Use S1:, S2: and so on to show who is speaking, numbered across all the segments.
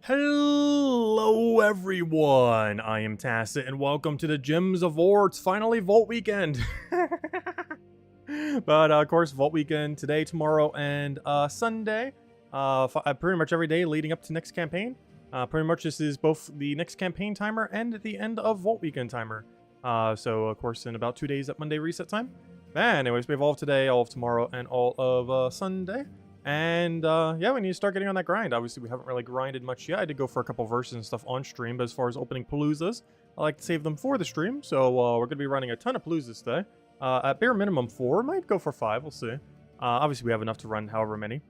S1: Hello everyone, I am Tacit and welcome to the Gems of War. It's finally Vault Weekend. But of course, Vault Weekend today, tomorrow, and Sunday. Pretty much every day leading up to next campaign. Pretty much this is both the next campaign timer and the end of Vault Weekend timer. So of course in about 2 days at Monday reset time. Anyways, we have all of today, all of tomorrow, and all of Sunday. And yeah, we need to start getting on that grind. Obviously, we haven't really grinded much yet. I did go for a couple verses and stuff on stream, but as far as opening Paloozas, I like to save them for the stream. So we're going to be running a ton of Paloozas today. At bare minimum 4, might go for 5, we'll see. Obviously, we have enough to run however many.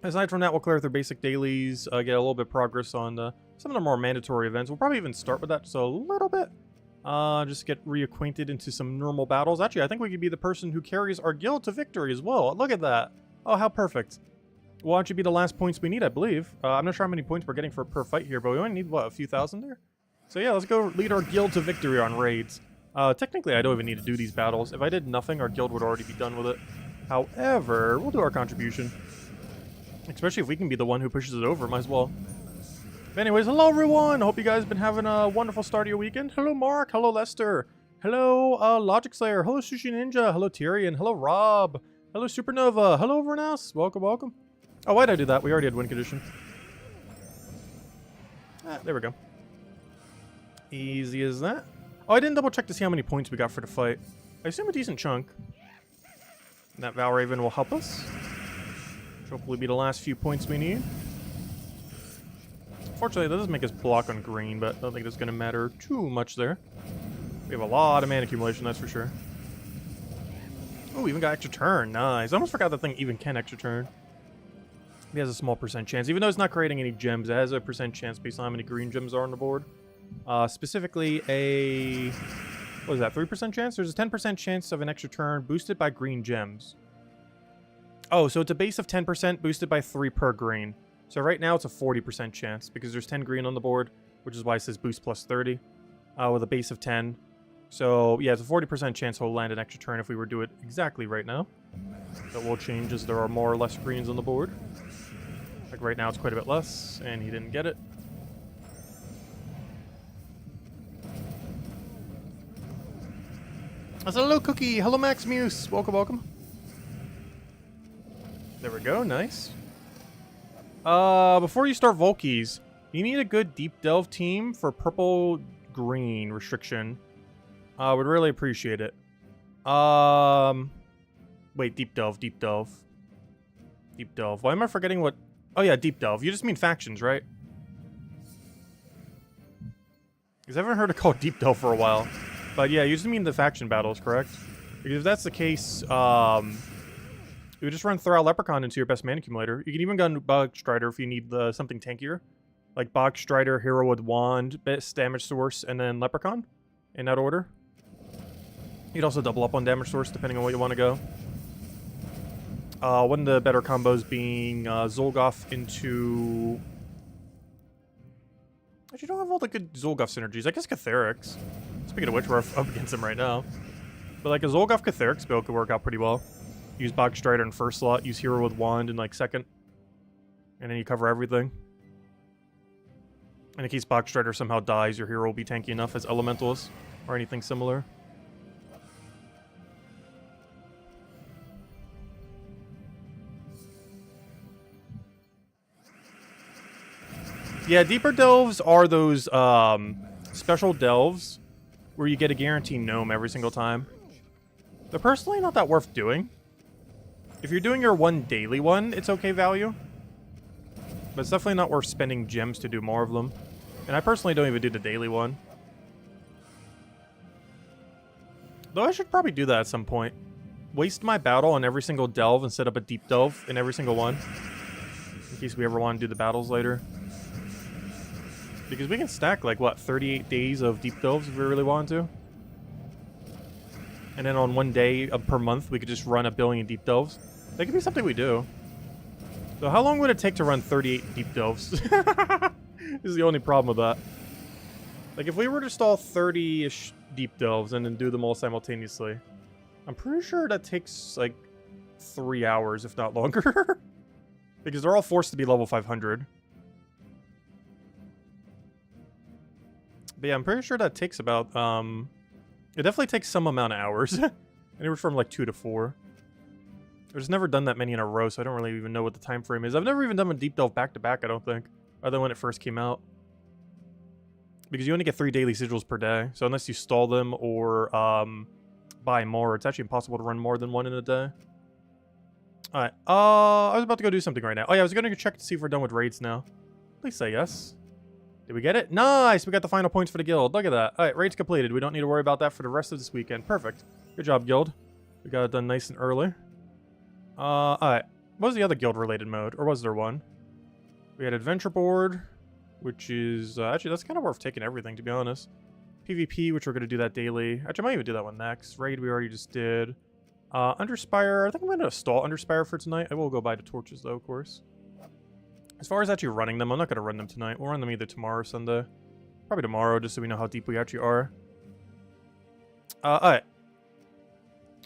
S1: Aside from that, we'll clear through basic dailies, get a little bit of progress on some of the more mandatory events. We'll probably even start with that just a little bit. Just get reacquainted into some normal battles. Actually, I think we could be the person who carries our guild to victory as well. Look at that. Oh, how perfect. Well, that should be the last points we need, I believe. I'm not sure how many points we're getting per fight here, but we only need, what, a few thousand there? So yeah, let's go lead our guild to victory on raids. Technically, I don't even need to do these battles. If I did nothing, our guild would already be done with it. However, we'll do our contribution. Especially if we can be the one who pushes it over, might as well. But anyways, hello everyone! Hope you guys have been having a wonderful start of your weekend. Hello Mark, hello Lester, hello Logic Slayer, hello Sushi Ninja, hello Tyrion, hello Rob, hello Supernova, hello everyone else. Welcome, welcome. Oh, why'd I do that? We already had win condition. There we go. Easy as that. Oh, I didn't double check to see how many points we got for the fight. I assume a decent chunk. And that Valraven will help us. Should hopefully be the last few points we need. Fortunately, that doesn't make us block on green, but I don't think that's going to matter too much there. We have a lot of mana accumulation, that's for sure. Oh, we even got extra turn. Nice. I almost forgot that thing even can extra turn. He has a small percent chance. Even though it's not creating any gems, it has a percent chance based on how many green gems are on the board. Specifically a... what is that, 3% chance? There's a 10% chance of an extra turn boosted by green gems. Oh, so it's a base of 10% boosted by 3 per green. So right now it's a 40% chance because there's 10 green on the board, which is why it says boost plus 30 with a base of 10. So yeah, it's a 40% chance he'll land an extra turn if we were to do it exactly right now. That will change as there are more or less greens on the board. Like right now it's quite a bit less, and he didn't get it. Hello Cookie, hello Max Muse, welcome, welcome. There we go, nice. Before you start Volkies, you need a good Deep Delve team for purple-green restriction. Would really appreciate it. Wait, Deep Delve, Deep Delve. Deep Delve. Why am I forgetting what... oh yeah, Deep Delve. You just mean factions, right? Because I haven't heard it called Deep Delve for a while. But yeah, you just mean the faction battles, correct? Because if that's the case, you would just run Thral Leprechaun into your best mana accumulator. You can even gun Bog Strider if you need something tankier. Like Bog Strider, Hero with Wand, best damage source, and then Leprechaun. In that order. You'd also double up on damage source depending on what you want to go. One of the better combos being Zolgoth into... actually, you don't have all the good Zolgoth synergies. I guess Catharix. Speaking of which, we're up against him right now. But like a Zolgoth Catharix build could work out pretty well. Use Bog Strider in first slot, use Hero with Wand in like second. And then you cover everything. And in case Bog Strider somehow dies, your hero will be tanky enough as Elementals or anything similar. Yeah, Deeper Delves are those special delves where you get a guaranteed gnome every single time. They're personally not that worth doing. If you're doing your one daily one, it's okay value. But it's definitely not worth spending gems to do more of them. And I personally don't even do the daily one. Though I should probably do that at some point. Waste my battle on every single delve and set up a deep delve in every single one. In case we ever want to do the battles later. Because we can stack like, what, 38 days of deep delves if we really want to. And then on one day per month, we could just run 1 billion deep delves. That could be something we do. So how long would it take to run 38 deep delves? This is the only problem with that. Like, if we were to install 30-ish deep delves and then do them all simultaneously, I'm pretty sure that takes, like, 3 hours, if not longer. Because they're all forced to be level 500. But yeah, I'm pretty sure that takes about, it definitely takes some amount of hours. Anywhere from like 2 to 4. I've just never done that many in a row, so I don't really even know what the time frame is. I've never even done a deep delve back-to-back, I don't think. Other than when it first came out. Because you only get 3 daily sigils per day. So unless you stall them or buy more, it's actually impossible to run more than 1 in a day. Alright, I was about to go do something right now. Oh yeah, I was going to check to see if we're done with raids now. Please say yes. Did we get it? Nice! We got the final points for the guild. Look at that. Alright, raids completed. We don't need to worry about that for the rest of this weekend. Perfect. Good job, guild. We got it done nice and early. Alright. What was the other guild-related mode? Or was there one? We had Adventure Board, which is... actually, that's kind of worth taking everything, to be honest. PvP, which we're going to do that daily. Actually, I might even do that one next. Raid, we already just did. Underspire. I think I'm going to stall Underspire for tonight. I will go buy the torches, though, of course. As far as actually running them, I'm not going to run them tonight. We'll run them either tomorrow or Sunday. Probably tomorrow, just so we know how deep we actually are. Alright.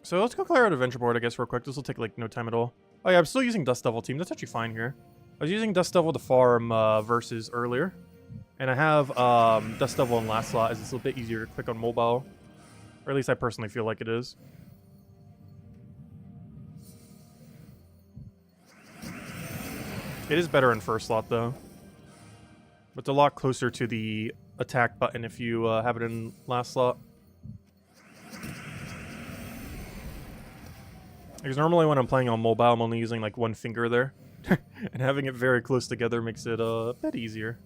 S1: So let's go clear out Adventure Board, I guess, real quick. This will take, like, no time at all. Oh, yeah, I'm still using Dust Devil team. That's actually fine here. I was using Dust Devil to farm versus earlier. And I have Dust Devil in last slot, as it's a little bit easier to click on mobile. Or at least I personally feel like it is. It is better in first slot, though. But it's a lot closer to the attack button if you have it in last slot. Because normally when I'm playing on mobile, I'm only using like one finger there. And having it very close together makes it a bit easier.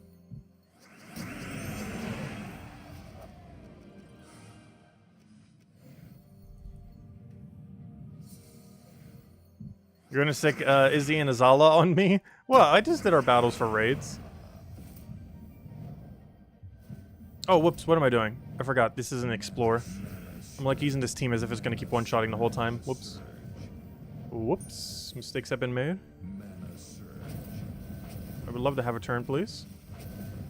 S1: You're gonna stick Izzy and Azala on me? Well, I just did our battles for raids. Oh, whoops, what am I doing? I forgot, this is an Explore. I'm like using this team as if it's gonna keep one-shotting the whole time. Whoops. Whoops, mistakes have been made. I would love to have a turn, please.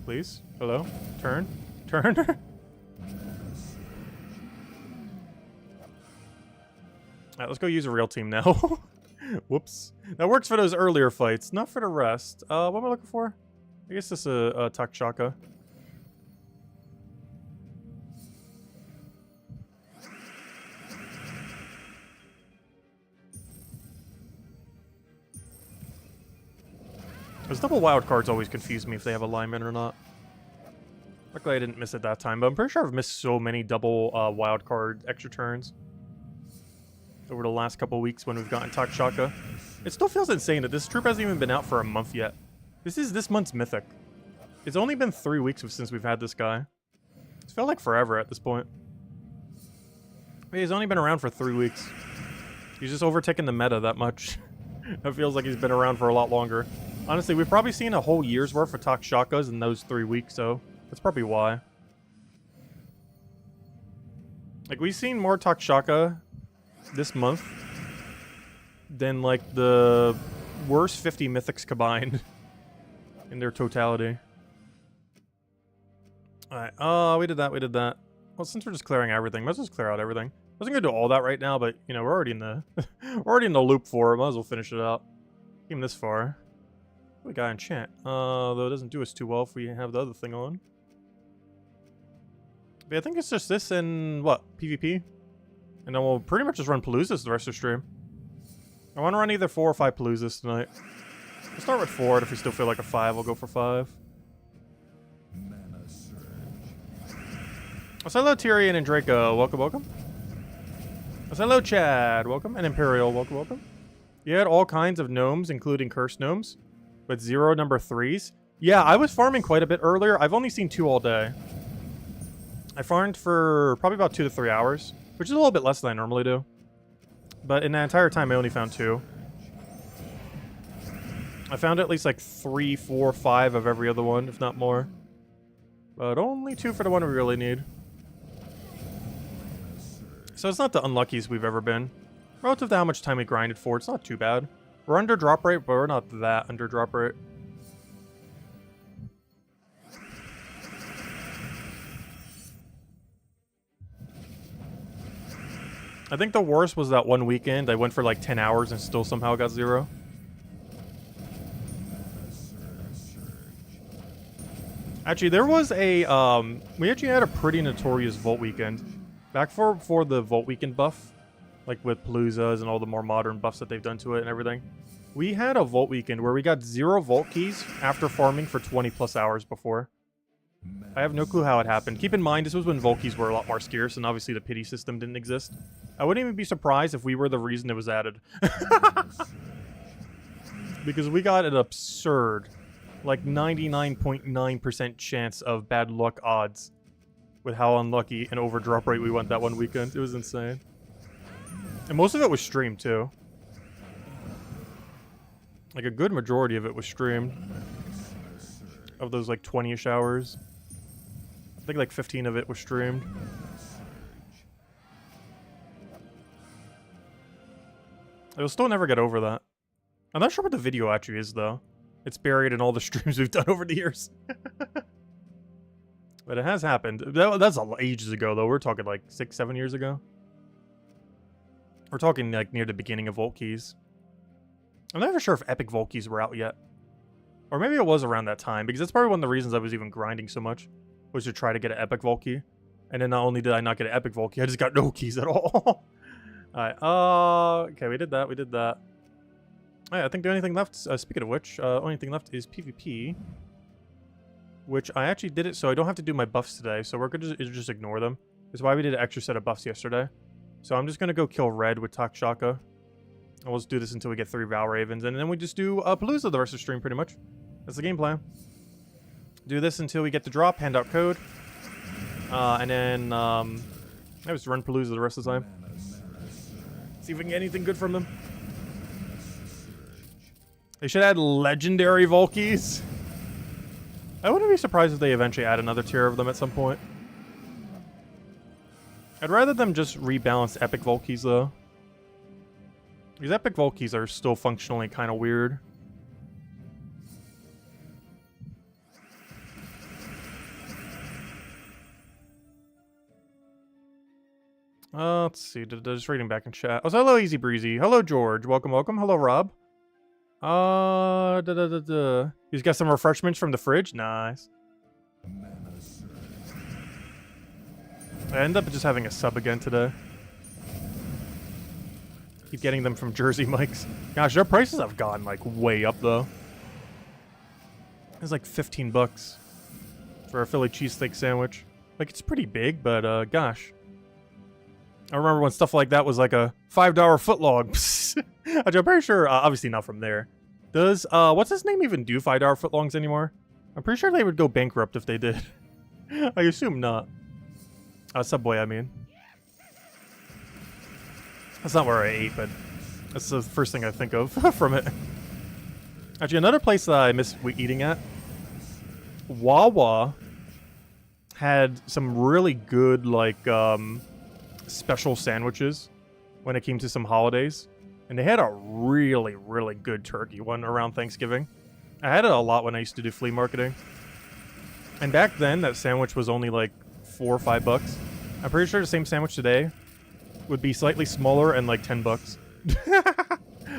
S1: Please? Hello? Turn? Turn? Alright, let's go use a real team now. Whoops. That works for those earlier fights, not for the rest. What am I looking for? I guess this is a Takshaka. Those double wild cards always confuse me if they have alignment or not. Luckily I didn't miss it that time, but I'm pretty sure I've missed so many double wild card extra turns over the last couple weeks when we've gotten Takshaka. It still feels insane that this troop hasn't even been out for a month yet. This is this month's mythic. It's only been 3 weeks since we've had this guy. It's felt like forever at this point. But he's only been around for 3 weeks. He's just overtaken the meta that much. It feels like he's been around for a lot longer. Honestly, we've probably seen a whole year's worth of Takshakas in those 3 weeks, so that's probably why. Like, we've seen more Takshaka this month than, like, the worst 50 mythics combined in their totality. Alright, we did that. Well, since we're just clearing everything, let's just clear out everything. I wasn't gonna do all that right now, but, you know, we're already in the we're already in the loop for it. Might as well finish it out. Came this far. We got enchant. Though it doesn't do us too well if we have the other thing on. But I think it's just this and, what, PvP? And then we'll pretty much just run Paloozas the rest of the stream. I want to run either 4 or 5 Paloozas tonight. We'll start with 4, and if we still feel like a 5, we'll go for 5. So hello Tyrion and Draco, welcome, welcome. So hello Chad, welcome, and Imperial, welcome, welcome. You had all kinds of gnomes, including cursed gnomes, but 0 number 3s. Yeah, I was farming quite a bit earlier. I've only seen 2 all day. I farmed for probably about 2 to 3 hours, which is a little bit less than I normally do. But in that entire time, I only found 2. I found at least like 3, 4, 5 of every other one, if not more. But only 2 for the one we really need. So it's not the unluckiest we've ever been. Relative to how much time we grinded for, it's not too bad. We're under drop rate, but we're not that under drop rate. I think the worst was that one weekend. I went for like 10 hours and still somehow got 0. Actually, there was a, we actually had a pretty notorious Vault Weekend. Back for the Vault Weekend buff, like with Palooza's and all the more modern buffs that they've done to it and everything. We had a Vault Weekend where we got 0 Vault keys after farming for 20 plus hours before. I have no clue how it happened. Keep in mind, this was when Vault keys were a lot more scarce, and obviously the pity system didn't exist. I wouldn't even be surprised if we were the reason it was added. Because we got an absurd, like 99.9% chance of bad luck odds with how unlucky and over drop rate we went that one weekend. It was insane. And most of it was streamed, too. Like, a good majority of it was streamed. Of those, like, 20-ish hours. I think, like, 15 of it was streamed. I will still never get over that. I'm not sure what the video actually is, though. It's buried in all the streams we've done over the years. But it has happened. That's ages ago, though. We're talking, like, 6, 7 years ago. We're talking, like, near the beginning of Vault Keys. I'm not even sure if Epic Vault Keys were out yet. Or maybe it was around that time, because that's probably one of the reasons I was even grinding so much, was to try to get an Epic Vault Key. And then not only did I not get an Epic Vault Key, I just got no keys at all. Alright, okay, we did that, we did that. Alright, I think the only thing left, speaking of which, only thing left is PvP. Which I actually did it so I don't have to do my buffs today, so we're gonna just ignore them. That's why we did an extra set of buffs yesterday. So I'm just gonna go kill Red with Takshaka. And we'll just do this until we get 3 Val Ravens, and then we just do Palooza the rest of the stream, pretty much. That's the game plan. Do this until we get the drop, hand out code. And then, I just run Palooza the rest of the time. See if we can get anything good from them. They should add legendary Volkies. I wouldn't be surprised if they eventually add another tier of them at some point. I'd rather them just rebalance Epic Volkies, though. These Epic Volkies are still functionally kind of weird. Let's see. Just reading back in chat. Oh, so hello, Easy Breezy. Hello, George. Welcome, welcome. Hello, Rob. He's got some refreshments from the fridge. Nice. I end up just having a sub again today. Keep getting them from Jersey Mike's. Gosh, their prices have gone, like, way up, though. It's like 15 bucks for a Philly cheesesteak sandwich. Like, it's pretty big, but, gosh. I remember when stuff like that was like a $5 footlong. I'm pretty sure, obviously not from there. Does, what's his name even do $5 footlongs anymore? I'm pretty sure they would go bankrupt if they did. I assume not. Subway, I mean. That's not where I ate, but that's the first thing I think of from it. Actually, another place that I miss eating at, Wawa had some really good, like, special sandwiches when it came to some holidays. And they had a really, really good turkey one around Thanksgiving. I had it a lot when I used to do flea marketing. And back then, that sandwich was only like $4 or $5. I'm pretty sure the same sandwich today would be slightly smaller and like $10.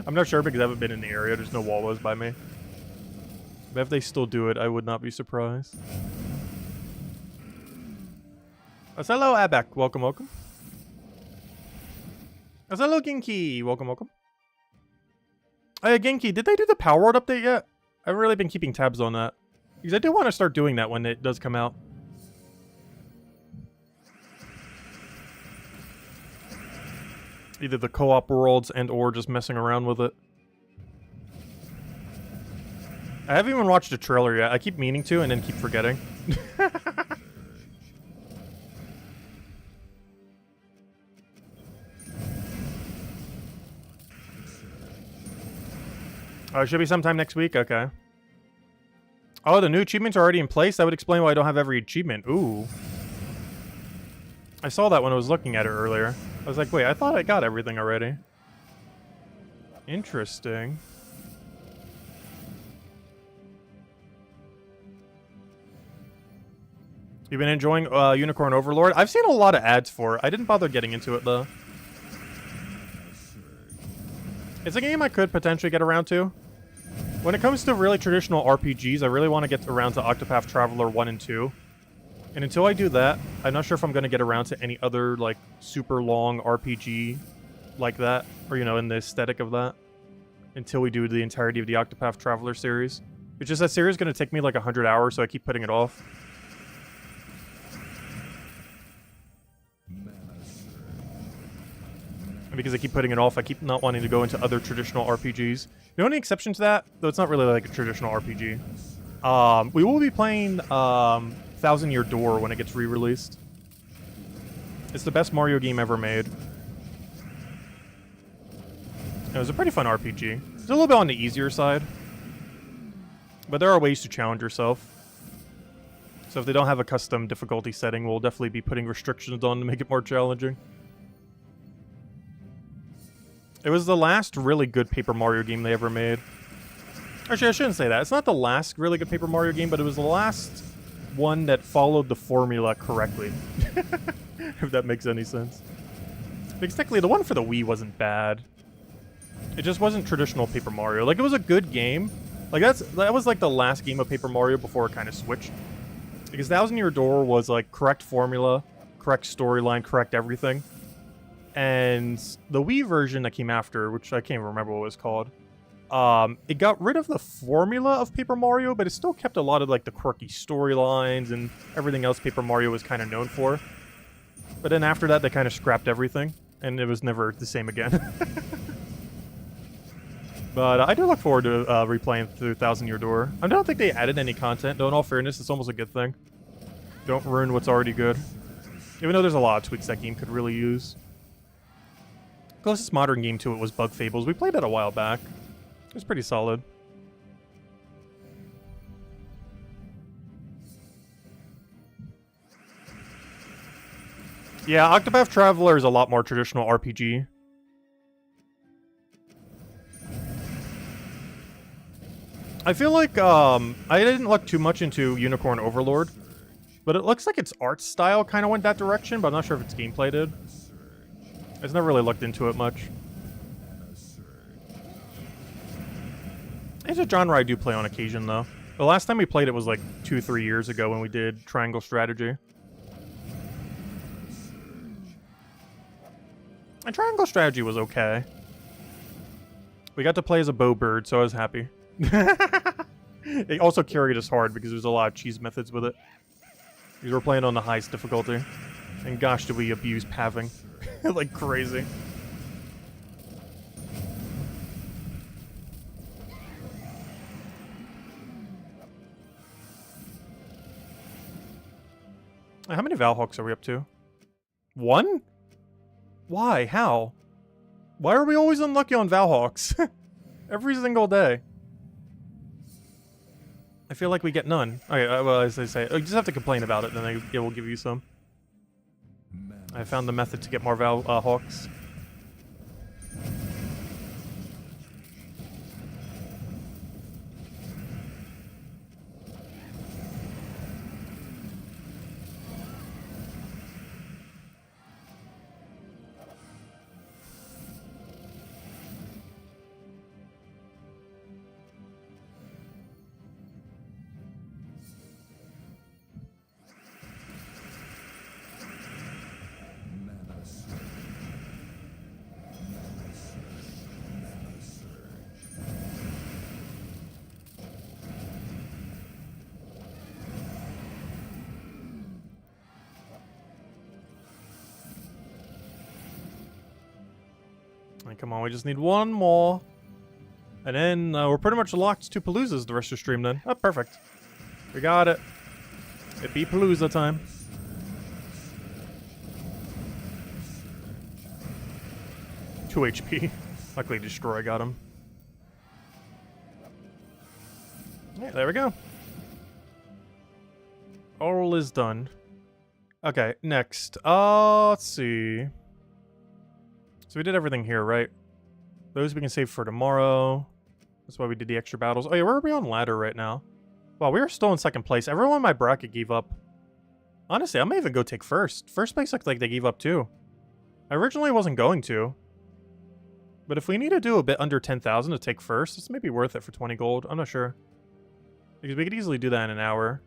S1: I'm not sure because I haven't been in the area. There's no Wawas by me. But if they still do it, I would not be surprised. Hello, Abak. Welcome, welcome. Hello, Genki. Welcome, welcome. Hey, Genki, did they do the Power Word update yet? I haven't really been keeping tabs on that. Because I do want to start doing that when it does come out. Either the co-op worlds and or just messing around with it. I haven't even watched a trailer yet. I keep meaning to and then keep forgetting. It should be sometime next week? Okay. Oh, the new achievements are already in place? That would explain why I don't have every achievement. Ooh. I saw that when I was looking at it earlier. I was like, wait, I thought I got everything already. Interesting. You've been enjoying Unicorn Overlord? I've seen a lot of ads for it. I didn't bother getting into it, though. It's a game I could potentially get around to. When it comes to really traditional RPGs, I really want to get around to Octopath Traveler 1 and 2. And until I do that, I'm not sure if I'm going to get around to any other, like, super long RPG like that. Or, you know, in the aesthetic of that. Until we do the entirety of the Octopath Traveler series. It's just that series is going to take me like 100 hours, so I keep putting it off. And because I keep putting it off, I keep not wanting to go into other traditional RPGs. The only exception to that, though it's not really like a traditional RPG, we will be playing Thousand Year Door when it gets re-released. It's the best Mario game ever made. It was a pretty fun RPG. It's a little bit on the easier side. But there are ways to challenge yourself. So if they don't have a custom difficulty setting, we'll definitely be putting restrictions on to make it more challenging. It was the last really good Paper Mario game they ever made. Actually, I shouldn't say that. It's not the last really good Paper Mario game, but it was the last one that followed the formula correctly. If that makes any sense. Because technically, the one for the Wii wasn't bad. It just wasn't traditional Paper Mario. Like, it was a good game. Like, that was like the last game of Paper Mario before it kind of switched. Because Thousand Year Door was like correct formula, correct storyline, correct everything. And the Wii version that came after, which I can't even remember what it was called, it got rid of the formula of Paper Mario, but it still kept a lot of like the quirky storylines and everything else Paper Mario was kind of known for. But then after that, they kind of scrapped everything, and it was never the same again. But I do look forward to replaying through Thousand Year Door. I don't think they added any content, though in all fairness, it's almost a good thing. Don't ruin what's already good. Even though there's a lot of tweaks that game could really use. Closest modern game to it was Bug Fables. We played that a while back. It was pretty solid. Yeah, Octopath Traveler is a lot more traditional RPG. I feel like, I didn't look too much into Unicorn Overlord, but it looks like its art style kind of went that direction, but I'm not sure if its gameplay did. I just never really looked into it much. It's a genre I do play on occasion, though. The last time we played it was like 2-3 years ago when we did Triangle Strategy. And Triangle Strategy was okay. We got to play as a Bowbird, so I was happy. It also carried us hard because there's a lot of cheese methods with it. Because we're playing on the highest difficulty. And gosh, did we abuse paving. Like crazy. How many Valhawks are we up to? 1? Why? How? Why are we always unlucky on Valhawks? Every single day. I feel like we get none. Okay, well, as they say, you just have to complain about it, then they will give you some. I found the method to get more Valhawks. Come on, we just need one more. And then we're pretty much locked to Paloozas the rest of the stream then. Oh, perfect. We got it. It be Palooza time. Two HP. Luckily Destroy got him. Yeah, there we go. All is done. Okay, next. Let's see. So we did everything here, right? Those we can save for tomorrow. That's why we did the extra battles. Oh yeah, where are we on ladder right now? Wow, we are still in second place. Everyone in my bracket gave up. Honestly, I may even go take first. First place looked like they gave up too. I originally wasn't going to. But if we need to do a bit under 10,000 to take first, it's maybe worth it for 20 gold. I'm not sure. Because we could easily do that in an hour.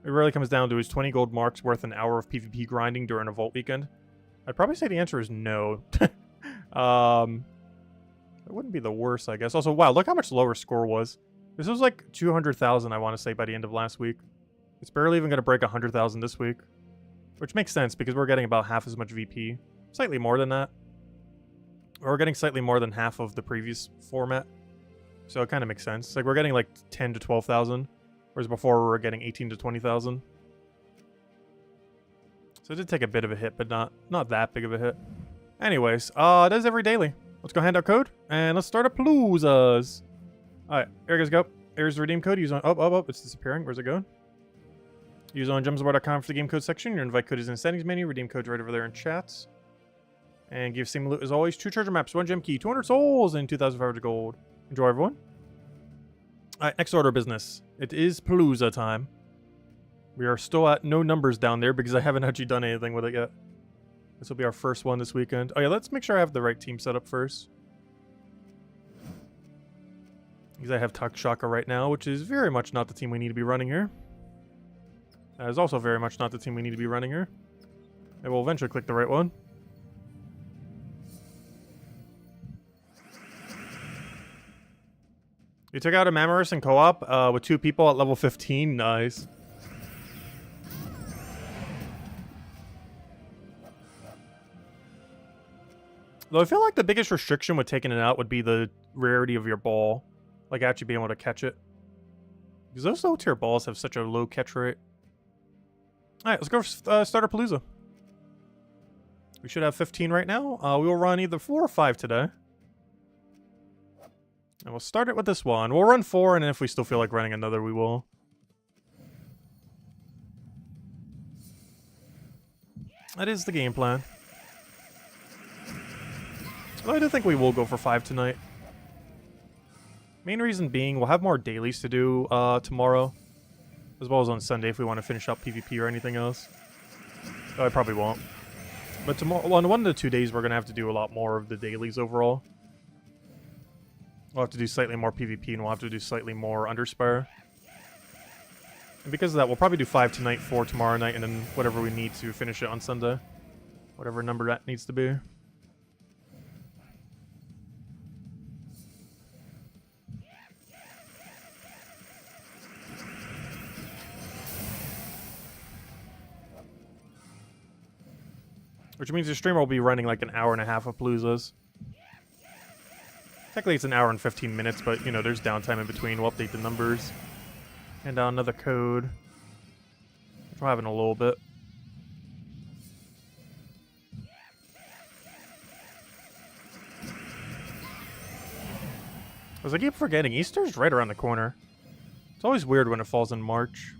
S1: It really comes down to is 20 gold marks worth an hour of PvP grinding during a Vault weekend? I'd probably say the answer is no. It wouldn't be the worst, I guess. Also, wow, look how much lower score was. This was like 200,000, I want to say, by the end of last week. It's barely even going to break 100,000 this week. Which makes sense, because we're getting about half as much VP. Slightly more than that. Or we're getting slightly more than half of the previous format. So it kind of makes sense. Like, we're getting like 10 to 12,000. Whereas before we were getting 18 to 20,000. So it did take a bit of a hit, but not that big of a hit. Anyways, that is every daily. Let's go hand out code, and let's start a Paloozas. Alright, here you guys go. Here's the redeem code. Use on... Oh, it's disappearing. Where's it going? Use on gemsbar.com for the game code section. Your invite code is in the settings menu. Redeem code's right over there in chats. And give same loot as always. 2 treasure maps, 1 gem key, 200 souls, and 2,500 gold. Enjoy, everyone. Alright, next order of business. It is Palooza time. We are still at no numbers down there because I haven't actually done anything with it yet. This will be our first one this weekend. Oh yeah, let's make sure I have the right team set up first. Because I have Takshaka right now, which is very much not the team we need to be running here. That is also very much not the team we need to be running here. I will eventually click the right one. You took out a Mammorus in co-op with 2 people at level 15. Nice. Though I feel like the biggest restriction with taking it out would be the rarity of your ball. Like actually being able to catch it. Because those low tier balls have such a low catch rate. Alright, let's go for Starter Palooza. We should have 15 right now. We will run either 4 or 5 today. And we'll start it with this one. We'll run 4, and if we still feel like running another, we will. That is the game plan. Well, I do think we will go for 5 tonight. Main reason being, we'll have more dailies to do tomorrow. As well as on Sunday if we want to finish up PvP or anything else. Though I probably won't. But tomorrow, on 1 to 2 days, we're going to have to do a lot more of the dailies overall. We'll have to do slightly more PvP, and we'll have to do slightly more Underspire. And because of that, we'll probably do 5 tonight, 4 tomorrow night, and then whatever we need to finish it on Sunday. Whatever number that needs to be. Which means the streamer will be running like an hour and a half of Paloozas. Technically it's an hour and 15 minutes, but you know, there's downtime in between. We'll update the numbers. And another code. Which we'll have in a little bit. As I keep forgetting, Easter's right around the corner. It's always weird when it falls in March.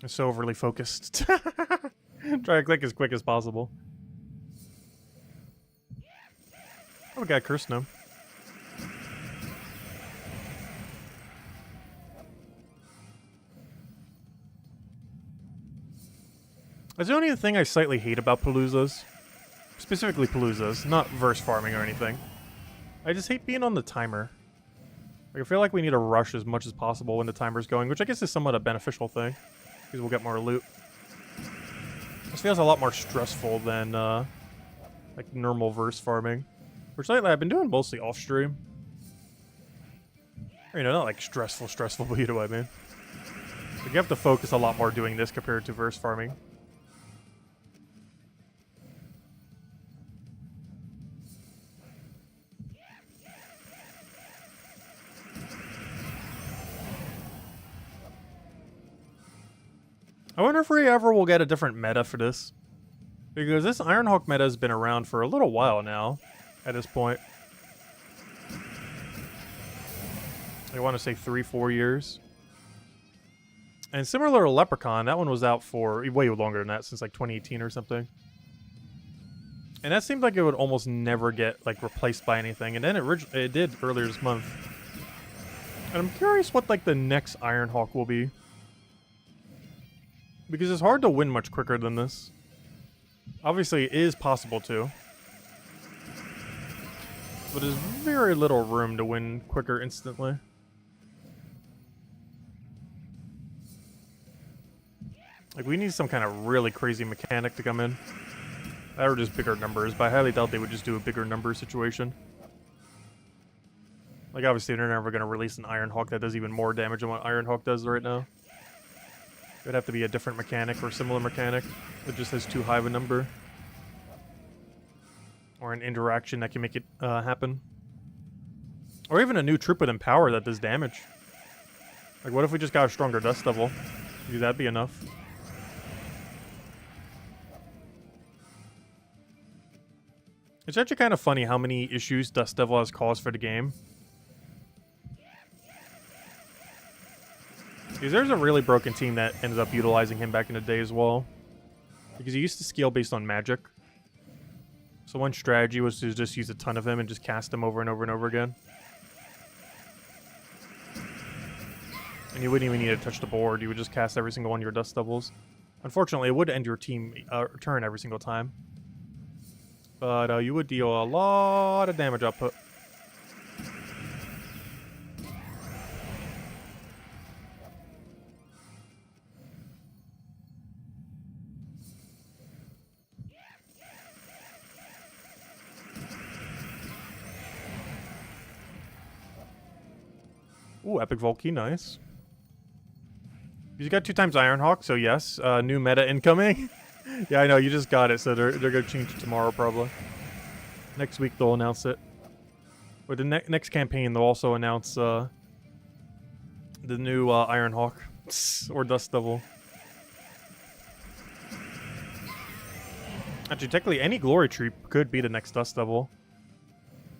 S1: I'm so overly focused. Try to click as quick as possible. Oh, we got Curse Gnome. That's the only thing I slightly hate about Paloozas. Specifically Paloozas, not verse farming or anything. I just hate being on the timer. Like, I feel like we need to rush as much as possible when the timer's going, which I guess is somewhat a beneficial thing, because we'll get more loot. This feels a lot more stressful than, like, normal verse farming. Which lately I've been doing mostly off-stream. You know, not like stressful, but you know what I mean. Like, you have to focus a lot more doing this compared to verse farming. I wonder if we ever will get a different meta for this. Because this Ironhawk meta has been around for a little while now, at this point. I want to say 3-4 years. And similar to Leprechaun, that one was out for way longer than that, since like 2018 or something. And that seemed like it would almost never get like replaced by anything. And then it did earlier this month. And I'm curious what like the next Ironhawk will be. Because it's hard to win much quicker than this. Obviously, it is possible to. But there's very little room to win quicker instantly. Like, we need some kind of really crazy mechanic to come in. Or just bigger numbers, but I highly doubt they would just do a bigger number situation. Like, obviously, they're never going to release an Ironhawk that does even more damage than what Ironhawk does right now. It would have to be a different mechanic or similar mechanic that just has too high of a number. Or an interaction that can make it happen. Or even a new troop with Empower that does damage. Like, what if we just got a stronger Dust Devil? Maybe that'd be enough. It's actually kind of funny how many issues Dust Devil has caused for the game. Because there's a really broken team that ended up utilizing him back in the day as well. Because he used to scale based on magic. So one strategy was to just use a ton of him and just cast him over and over and over again. And you wouldn't even need to touch the board. You would just cast every single one of your Dust Devils. Unfortunately, it would end your team turn every single time. But you would deal a lot of damage output. Ooh, Epic Volkey, nice. You got 2 times Ironhawk, so yes. New meta incoming. Yeah, I know, you just got it, so they're gonna change it tomorrow, probably. Next week they'll announce it. With the next campaign, they'll also announce the new Ironhawk. Or Dust Devil. Actually, technically, any Glory Troop could be the next Dust Devil.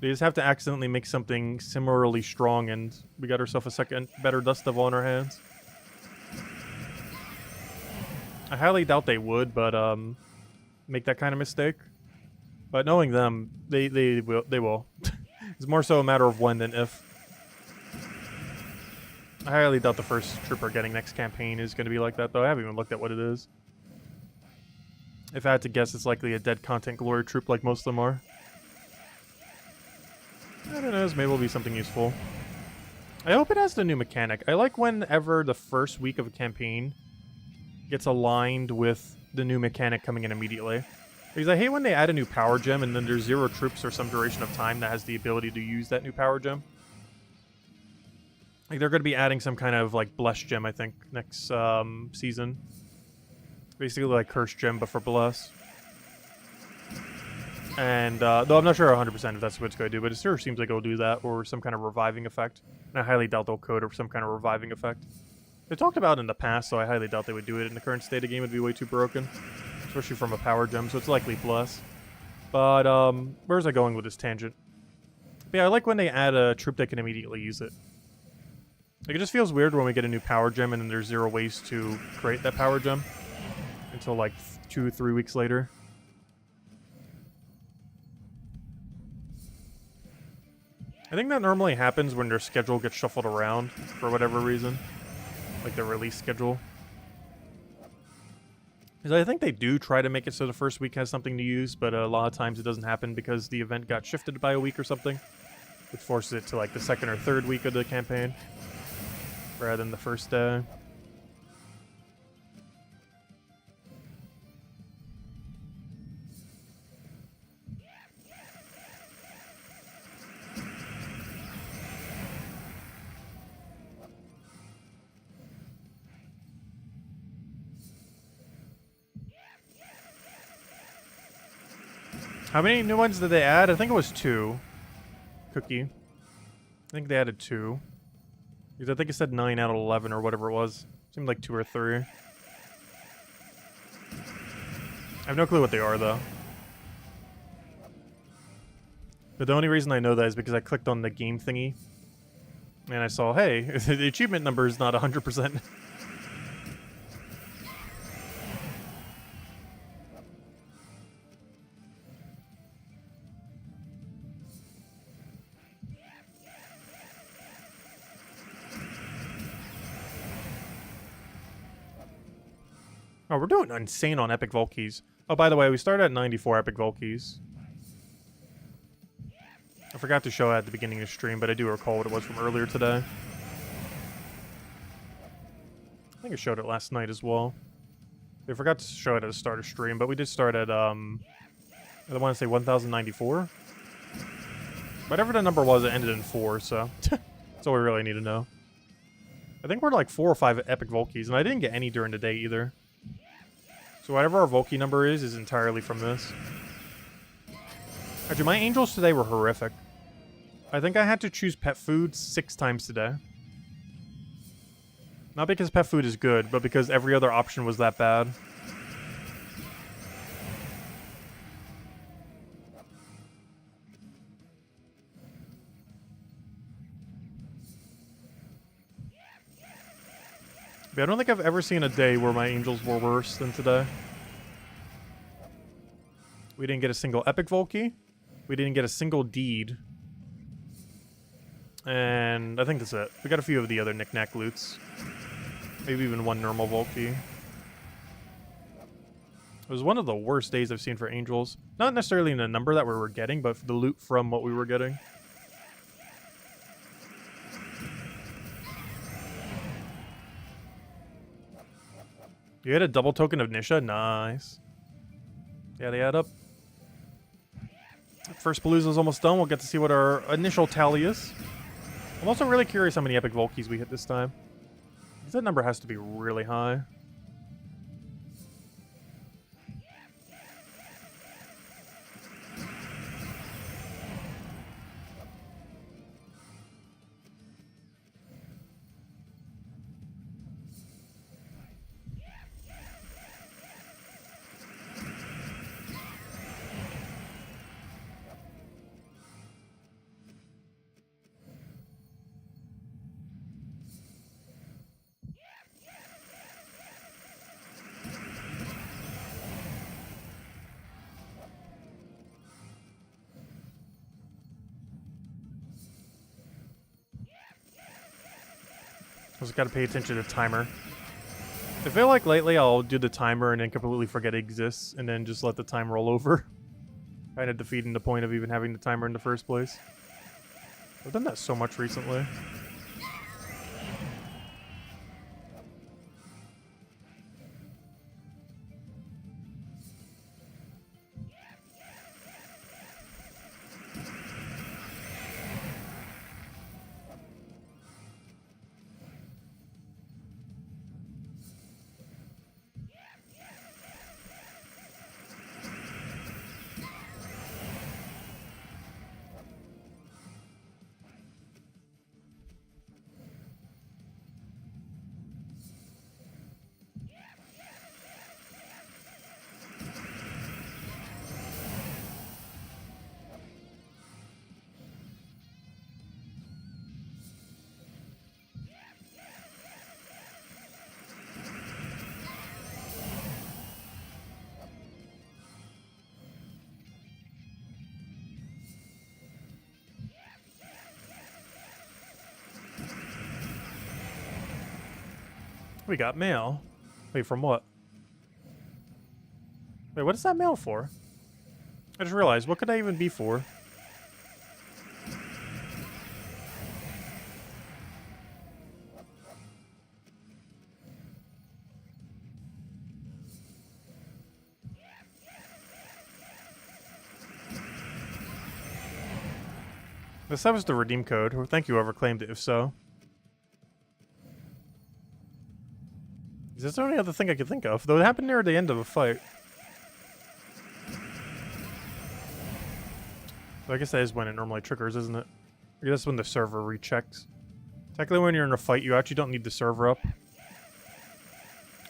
S1: They just have to accidentally make something similarly strong, and we got ourselves a second better Dust Devil on our hands. I highly doubt they would, but make that kind of mistake. But knowing them, they will. It's more so a matter of when than if. I highly doubt the first trooper getting next campaign is going to be like that, though. I haven't even looked at what it is. If I had to guess, it's likely a dead content Glory Troop like most of them are. I don't know, maybe it'll be something useful. I hope it has the new mechanic. I like whenever the first week of a campaign gets aligned with the new mechanic coming in immediately. Because I hate when they add a new power gem and then there's 0 troops for some duration of time that has the ability to use that new power gem. Like, they're going to be adding some kind of, like, Bless gem, I think, next season. Basically like Curse gem, but for Bless. And, though I'm not sure 100% if that's what it's going to do, but it sure seems like it'll do that, or some kind of reviving effect. And I highly doubt they'll code or some kind of reviving effect. They talked about it in the past, so I highly doubt they would do it in the current state of game. It'd be way too broken. Especially from a power gem, so it's likely Bless. But, where's I going with this tangent? But yeah, I like when they add a troop that can immediately use it. Like, it just feels weird when we get a new power gem and then there's 0 ways to create that power gem. Until, like, 2 or 3 weeks later. I think that normally happens when their schedule gets shuffled around for whatever reason. Like their release schedule. Because I think they do try to make it so the first week has something to use, but a lot of times it doesn't happen because the event got shifted by a week or something, which forces it to like the second or third week of the campaign rather than the first day. How many new ones did they add? I think it was 2. Cookie. I think they added 2. Because I think it said 9 out of 11 or whatever it was. Seemed like 2 or 3. I have no clue what they are, though. But the only reason I know that is because I clicked on the game thingy. And I saw, hey, the achievement number is not 100%. Oh, we're doing insane on Epic Volkeys. Oh, by the way, we started at 94 Epic Volkeys. I forgot to show it at the beginning of the stream, but I do recall what it was from earlier today. I think I showed it last night as well. I forgot to show it at the start of stream, but we did start at, I want to say 1094. Whatever the number was, it ended in 4, so that's all we really need to know. I think we're like 4 or 5 Epic Volkeys, and I didn't get any during the day either. So whatever our Volkey number is entirely from this. Actually, my angels today were horrific. I think I had to choose pet food 6 times today. Not because pet food is good, but because every other option was that bad. But I don't think I've ever seen a day where my angels were worse than today. We didn't get a single Epic Volkey. We didn't get a single Deed. And I think that's it. We got a few of the other knick-knack loots. Maybe even 1 normal Volkey. It was one of the worst days I've seen for angels. Not necessarily in the number that we were getting, but for the loot from what we were getting. You had a double token of Nisha? Nice. Yeah, they add up. First Palooza's almost done. We'll get to see what our initial tally is. I'm also really curious how many Epic Volkeys we hit this time. Because that number has to be really high. I just gotta pay attention to the timer. I feel like lately I'll do the timer and then completely forget it exists, and then just let the time roll over. Kind of defeating the point of even having the timer in the first place. I've done that so much recently. We got mail. Wait, from what? Wait, what is that mail for? I just realized, what could that even be for? This was the redeem code. Or thank you, whoever claimed it, if so. Is there any other thing I could think of? Though it happened near the end of a fight. So I guess that is when it normally triggers, isn't it? I guess that's when the server rechecks. Technically, when you're in a fight, you actually don't need the server up.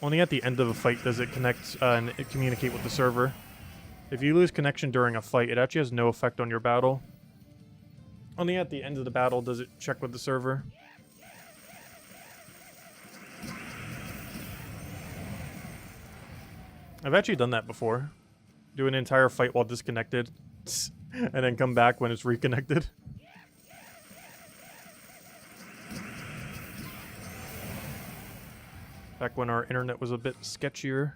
S1: Only at the end of a fight does it connect and communicate with the server. If you lose connection during a fight, it actually has no effect on your battle. Only at the end of the battle does it check with the server. I've actually done that before. Do an entire fight while disconnected, and then come back when it's reconnected. Back when our internet was a bit sketchier.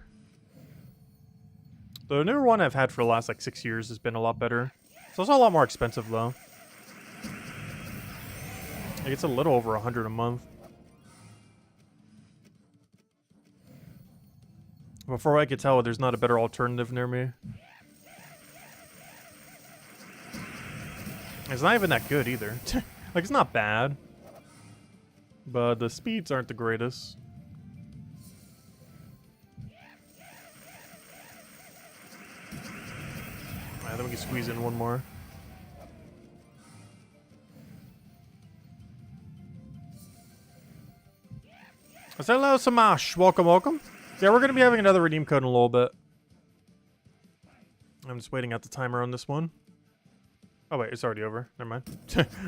S1: The newer one I've had for the last like 6 years has been a lot better. It's also a lot more expensive though. Like it's a little over 100 a month. Before I could tell, there's not a better alternative near me. It's not even that good either. Like it's not bad, but the speeds aren't the greatest. Alright, then we can squeeze in one more. Hello, Samash. Welcome, welcome. Yeah, we're going to be having another redeem code in a little bit. I'm just waiting out the timer on this one. Oh, wait, it's already over. Never mind.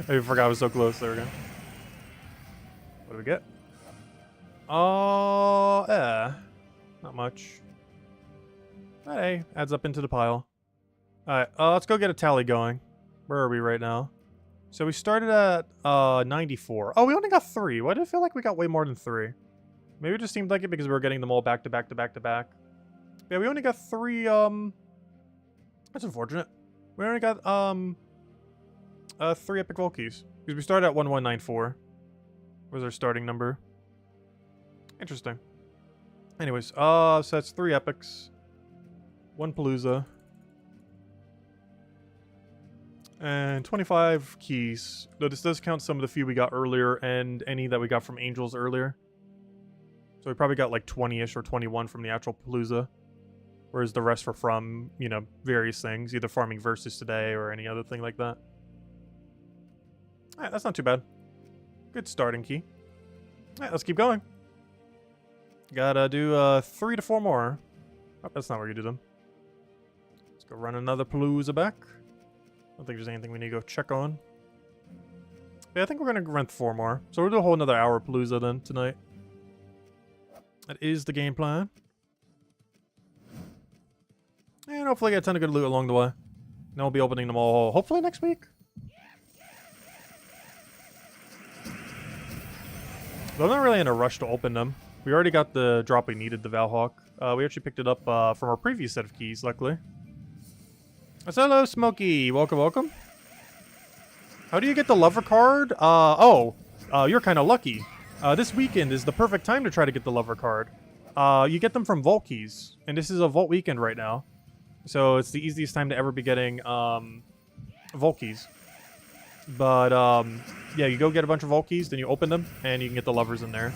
S1: I forgot I was so close. There we go. What do we get? Oh, not much. But hey, adds up into the pile. Alright, let's go get a tally going. Where are we right now? So we started at 94. Oh, we only got 3. Why did it feel like we got way more than 3? Maybe it just seemed like it because we were getting them all back to back to back to back. Yeah, we only got 3, that's unfortunate. We only got, 3 epic Volkies. Because we started at 1194. Was our starting number. Interesting. Anyways, so that's 3 epics. 1 Palooza. And 25 keys. Though this does count some of the few we got earlier and any that we got from Angels earlier. So we probably got like 20-ish or 21 from the actual Palooza. Whereas the rest were from, you know, various things. Either farming Versus today or any other thing like that. Alright, that's not too bad. Good starting key. Alright, let's keep going. Gotta do 3 to 4 more. Oh, that's not where you do them. Let's go run another Palooza back. I don't think there's anything we need to go check on. Yeah, I think we're gonna run 4 more. So we'll do a whole another hour Palooza then tonight. That is the game plan. And hopefully get a ton of good loot along the way. Then we'll be opening them all hopefully next week. But I'm not really in a rush to open them. We already got the drop we needed, the Valhawk. We actually picked it up from our previous set of keys, luckily. So hello, Smokey. Welcome, welcome. How do you get the lover card? You're kind of lucky. This weekend is the perfect time to try to get the lover card. You get them from Vault Keys, and this is a Vault weekend right now. So it's the easiest time to ever be getting Vault Keys. But yeah, you go get a bunch of Vault Keys, then you open them, and you can get the lovers in there.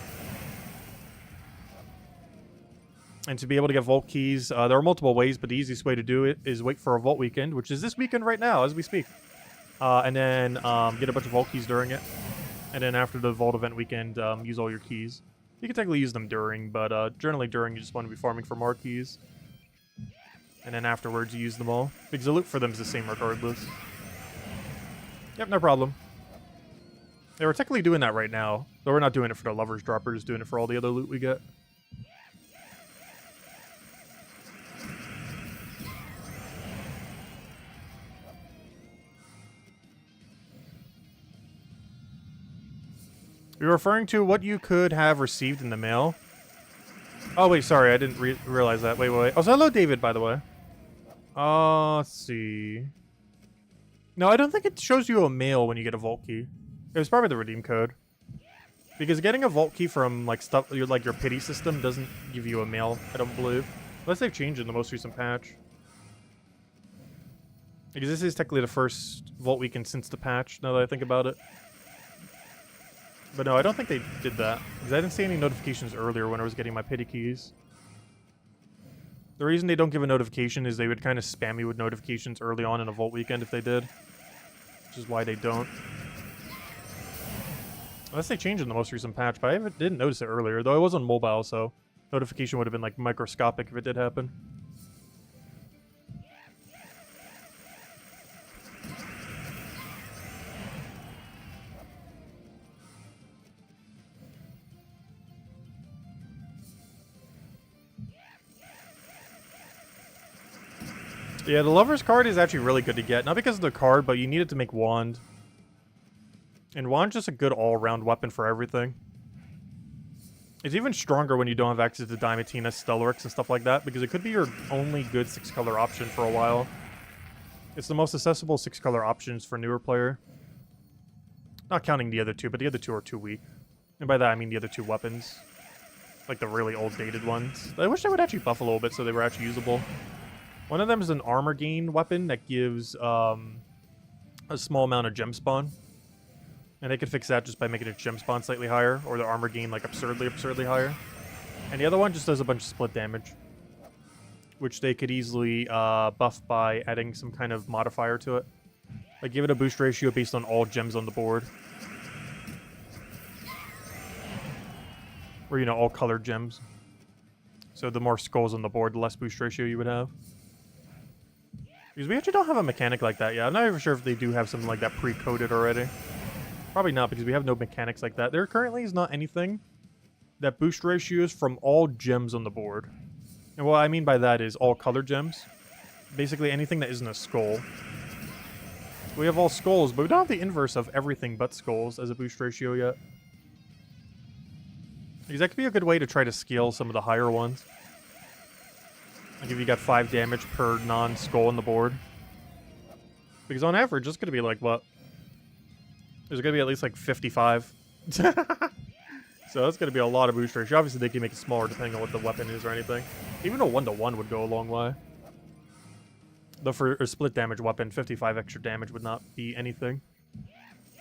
S1: And to be able to get Vault Keys, there are multiple ways, but the easiest way to do it is wait for a Vault weekend, which is this weekend right now as we speak. And then get a bunch of Vault Keys during it. And then after the Vault event weekend, use all your keys. You can technically use them during, but generally during you just want to be farming for more keys. And then afterwards you use them all. Because the loot for them is the same regardless. Yep, no problem. Yeah, we're technically doing that right now. Though we're not doing it for the lovers droppers, doing it for all the other loot we get. You're referring to what you could have received in the mail? Oh, wait, sorry. I didn't realize that. Wait. Oh, so hello, David, by the way. Let's see. No, I don't think it shows you a mail when you get a vault key. It was probably the redeem code. Because getting a vault key from like stuff like your pity system doesn't give you a mail, I don't believe. Unless they've changed in the most recent patch. Because this is technically the first vault weekend since the patch, now that I think about it. But no, I don't think they did that. Because I didn't see any notifications earlier when I was getting my pity keys. The reason they don't give a notification is they would kind of spam you with notifications early on in a vault weekend if they did. Which is why they don't. Unless they changed in the most recent patch, but I didn't notice it earlier. Though I was on mobile, so notification would have been like microscopic if it did happen. Yeah, the Lover's card is actually really good to get. Not because of the card, but you need it to make Wand. And Wand's just a good all-around weapon for everything. It's even stronger when you don't have access to Diamantina, Stellaryx, and stuff like that, because it could be your only good 6-color option for a while. It's the most accessible 6-color options for newer player. Not counting the other two, but the other two are too weak. And by that, I mean the other two weapons. Like the really old, dated ones. I wish they would actually buff a little bit so they were actually usable. One of them is an armor gain weapon that gives a small amount of gem spawn. And they could fix that just by making its gem spawn slightly higher, or the armor gain like absurdly higher. And the other one just does a bunch of split damage, which they could easily buff by adding some kind of modifier to it. Like give it a boost ratio based on all gems on the board. Or, you know, all colored gems. So the more skulls on the board, the less boost ratio you would have. Because we actually don't have a mechanic like that yet. I'm not even sure if they do have something like that pre-coded already. Probably not, because we have no mechanics like that. There currently is not anything that boost ratios from all gems on the board. And what I mean by that is all colored gems. Basically anything that isn't a skull. We have all skulls, but we don't have the inverse of everything but skulls as a boost ratio yet. Because that could be a good way to try to scale some of the higher ones. Like if you got 5 damage per non-skull on the board. Because on average, it's going to be like, what? There's going to be at least like 55. So that's going to be a lot of boost ratio. Obviously, they can make it smaller depending on what the weapon is or anything. Even a 1-to-1 would go a long way. Though for a split damage weapon, 55 extra damage would not be anything.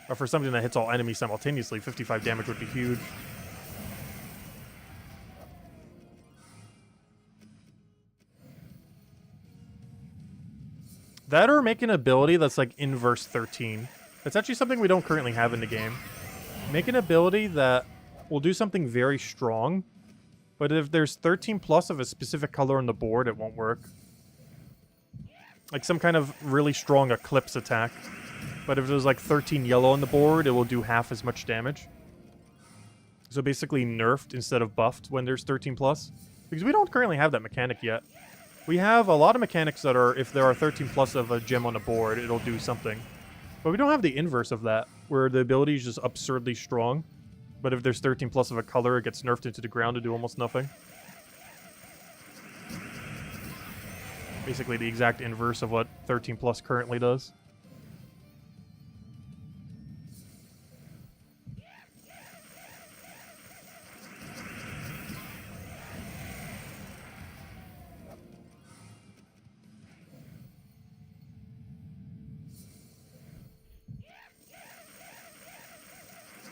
S1: Or for something that hits all enemies simultaneously, 55 damage would be huge. That or make an ability that's like inverse 13. That's actually something we don't currently have in the game. Make an ability that will do something very strong, but if there's 13 plus of a specific color on the board, it won't work. Like some kind of really strong Eclipse attack. But if there's like 13 yellow on the board, it will do half as much damage. So basically nerfed instead of buffed when there's 13 plus. Because we don't currently have that mechanic yet. We have a lot of mechanics that are, if there are 13 plus of a gem on the board, it'll do something. But we don't have the inverse of that, where the ability is just absurdly strong. But if there's 13 plus of a color, it gets nerfed into the ground to do almost nothing. Basically the exact inverse of what 13 plus currently does.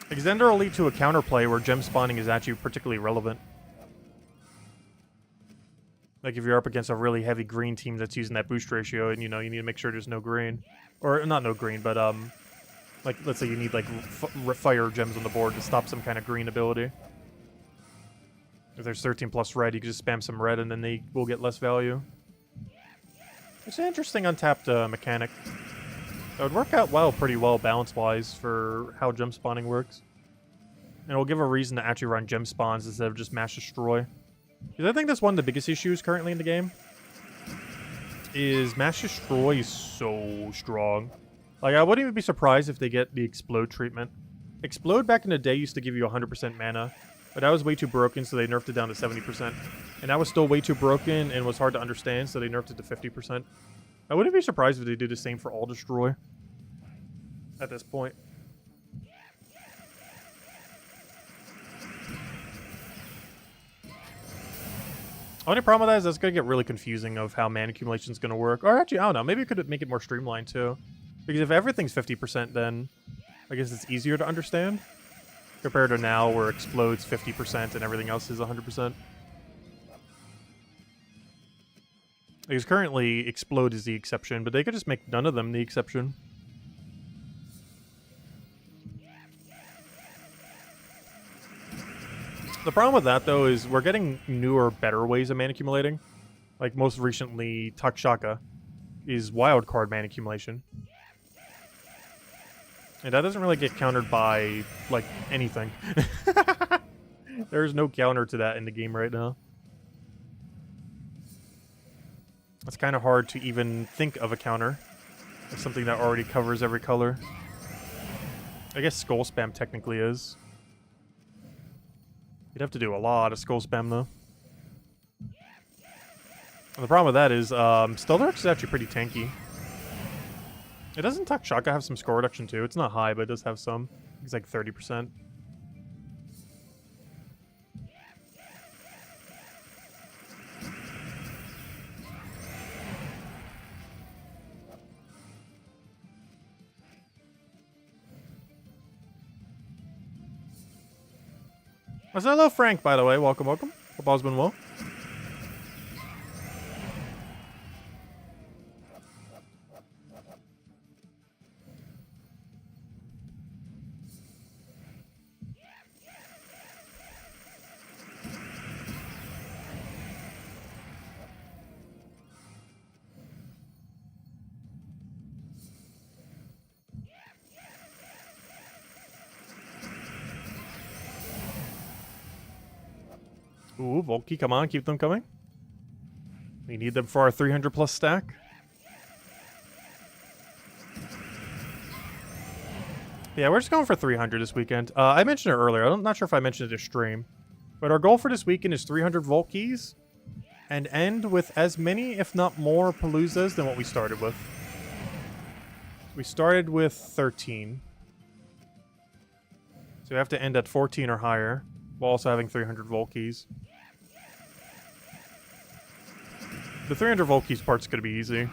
S1: Extender will lead to a counterplay where gem spawning is actually particularly relevant. Like if you're up against a really heavy green team that's using that boost ratio and, you know, you need to make sure there's no green. Or, not no green, but, like, let's say you need, like, fire gems on the board to stop some kind of green ability. If there's 13 plus red, you can just spam some red and then they will get less value. It's an interesting untapped mechanic. That would work out pretty well balance-wise for how gem spawning works. And it'll give a reason to actually run gem spawns instead of just mash destroy. Because I think that's one of the biggest issues currently in the game. Is mash destroy is so strong. Like, I wouldn't even be surprised if they get the explode treatment. Explode back in the day used to give you 100% mana. But that was way too broken, so they nerfed it down to 70%. And that was still way too broken and was hard to understand, so they nerfed it to 50%. I wouldn't be surprised if they do the same for All Destroy at this point. Only problem with that is that's going to get really confusing of how mana accumulation is going to work. Or actually, I don't know. Maybe it could make it more streamlined too. Because if everything's 50%, then I guess it's easier to understand. Compared to now where Explode's 50% and everything else is 100%. Because currently Explode is the exception, but they could just make none of them the exception. The problem with that, though, is we're getting newer, better ways of mana accumulating. Like, most recently, Takshaka is wildcard mana accumulation. And that doesn't really get countered by, like, anything. There's no counter to that in the game right now. It's kind of hard to even think of a counter. It's something that already covers every color. I guess Skull Spam technically is. You'd have to do a lot of Skull Spam, though. And the problem with that is, Stellarex is actually pretty tanky. It doesn't Takshaka have some score reduction, too? It's not high, but it does have some. It's like 30%. Hello, Frank, by the way. Welcome, welcome. Hope all's been well. Ooh, Volky, come on, keep them coming. We need them for our 300 plus stack. Yeah, we're just going for 300 this weekend. I mentioned it earlier. I'm not sure if I mentioned it in stream. But our goal for this weekend is 300 Volkies. And end with as many, if not more, Paloozas than what we started with. We started with 13. So we have to end at 14 or higher, while also having 300 Volkies. The 300 Volkies part's going to be easy.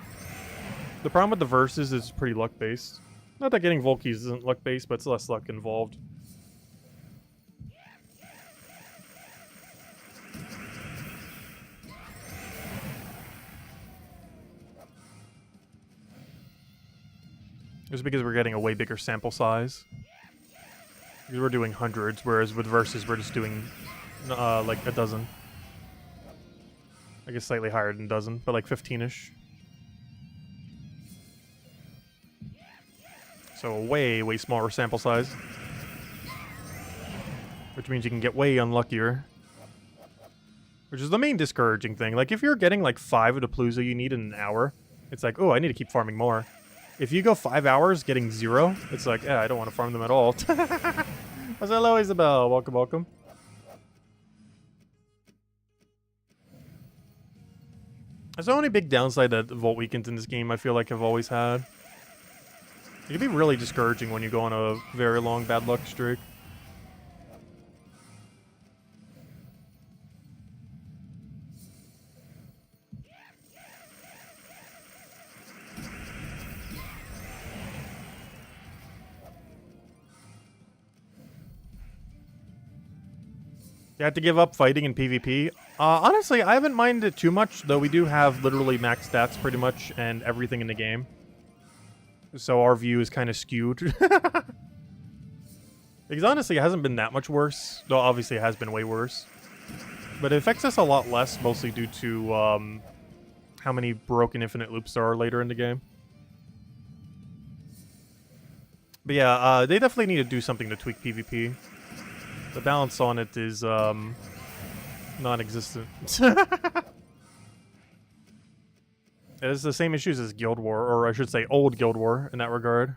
S1: The problem with the verses is it's pretty luck-based. Not that getting Volkies isn't luck-based, but it's less luck involved. Just because we're getting a way bigger sample size. Because we're doing hundreds, whereas with verses we're just doing like a dozen. I guess slightly higher than a dozen, but like 15-ish. So a way, way smaller sample size. Which means you can get way unluckier. Which is the main discouraging thing. Like, if you're getting like 5 of the Palooza you need in an hour, it's like, oh, I need to keep farming more. If you go 5 hours getting 0, it's like, yeah, I don't want to farm them at all. Hello, Isabel. Welcome, welcome. That's the only big downside that Vault Weekends in this game I feel like have always had. It can be really discouraging when you go on a very long bad luck streak. You have to give up fighting in PvP. Honestly, I haven't minded it too much, though we do have literally max stats pretty much and everything in the game. So our view is kind of skewed. Because honestly, it hasn't been that much worse. Though obviously it has been way worse. But it affects us a lot less, mostly due to how many broken infinite loops there are later in the game. But yeah, they definitely need to do something to tweak PvP. The balance on it is non-existent. It has the same issues as Guild War, or I should say old Guild War in that regard.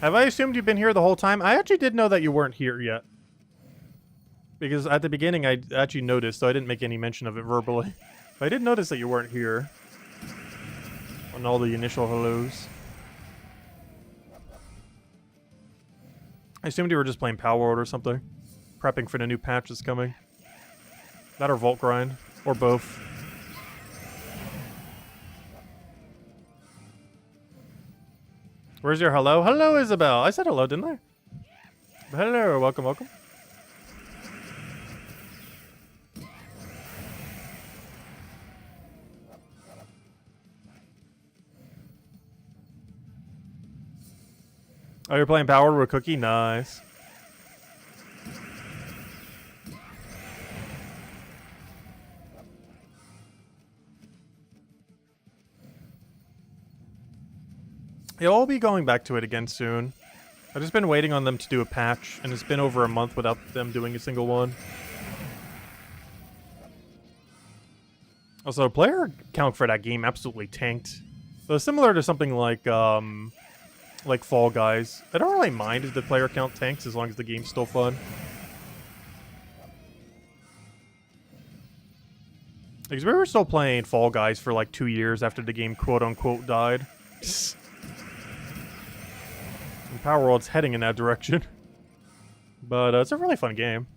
S1: Have I assumed you've been here the whole time? I actually did know that you weren't here yet. Because at the beginning I actually noticed, so I didn't make any mention of it verbally. But I did notice that you weren't here on all the initial hellos. I assumed you were just playing Power World or something. Prepping for the new patch that's coming. That or Vault Grind. Or both. Where's your hello? Hello, Isabel. I said hello, didn't I? Hello, welcome, welcome. Oh, you're playing Power with Cookie? Nice. Yeah, I'll be going back to it again soon. I've just been waiting on them to do a patch, and it's been over a month without them doing a single one. Also, player count for that game absolutely tanked. So similar to something like Fall Guys. I don't really mind if the player count tanks as long as the game's still fun. Because we were still playing Fall Guys for like 2 years after the game quote-unquote died. And Power World's heading in that direction. But it's a really fun game.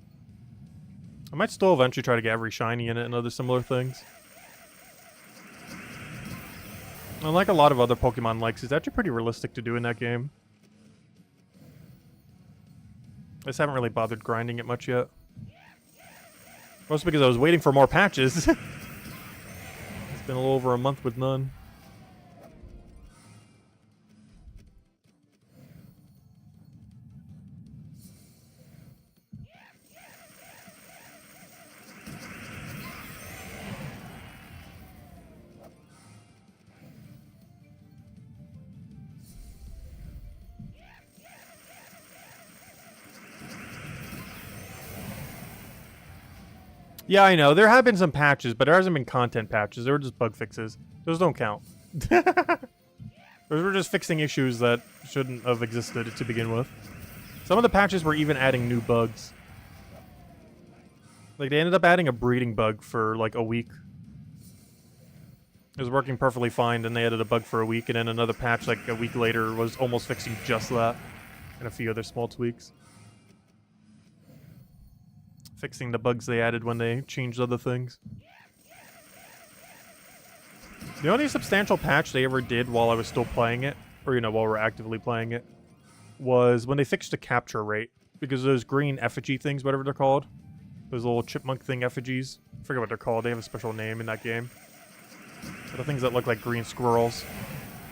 S1: I might still eventually try to get every shiny in it and other similar things. Unlike a lot of other Pokemon likes, it's actually pretty realistic to do in that game. I just haven't really bothered grinding it much yet. Mostly because I was waiting for more patches. It's been a little over a month with none. Yeah, I know. There have been some patches, but there hasn't been content patches. They were just bug fixes. Those don't count. Those were just fixing issues that shouldn't have existed to begin with. Some of the patches were even adding new bugs. Like, they ended up adding a breeding bug for, like, a week. It was working perfectly fine, then they added a bug for a week, and then another patch, like, a week later was almost fixing just that. And a few other small tweaks. Fixing the bugs they added when they changed other things. The only substantial patch they ever did while I was still playing it, or, you know, while we're actively playing it, was when they fixed the capture rate. Because those green effigy things, whatever they're called, those little chipmunk thing effigies, I forget what they're called, they have a special name in that game. The things that look like green squirrels.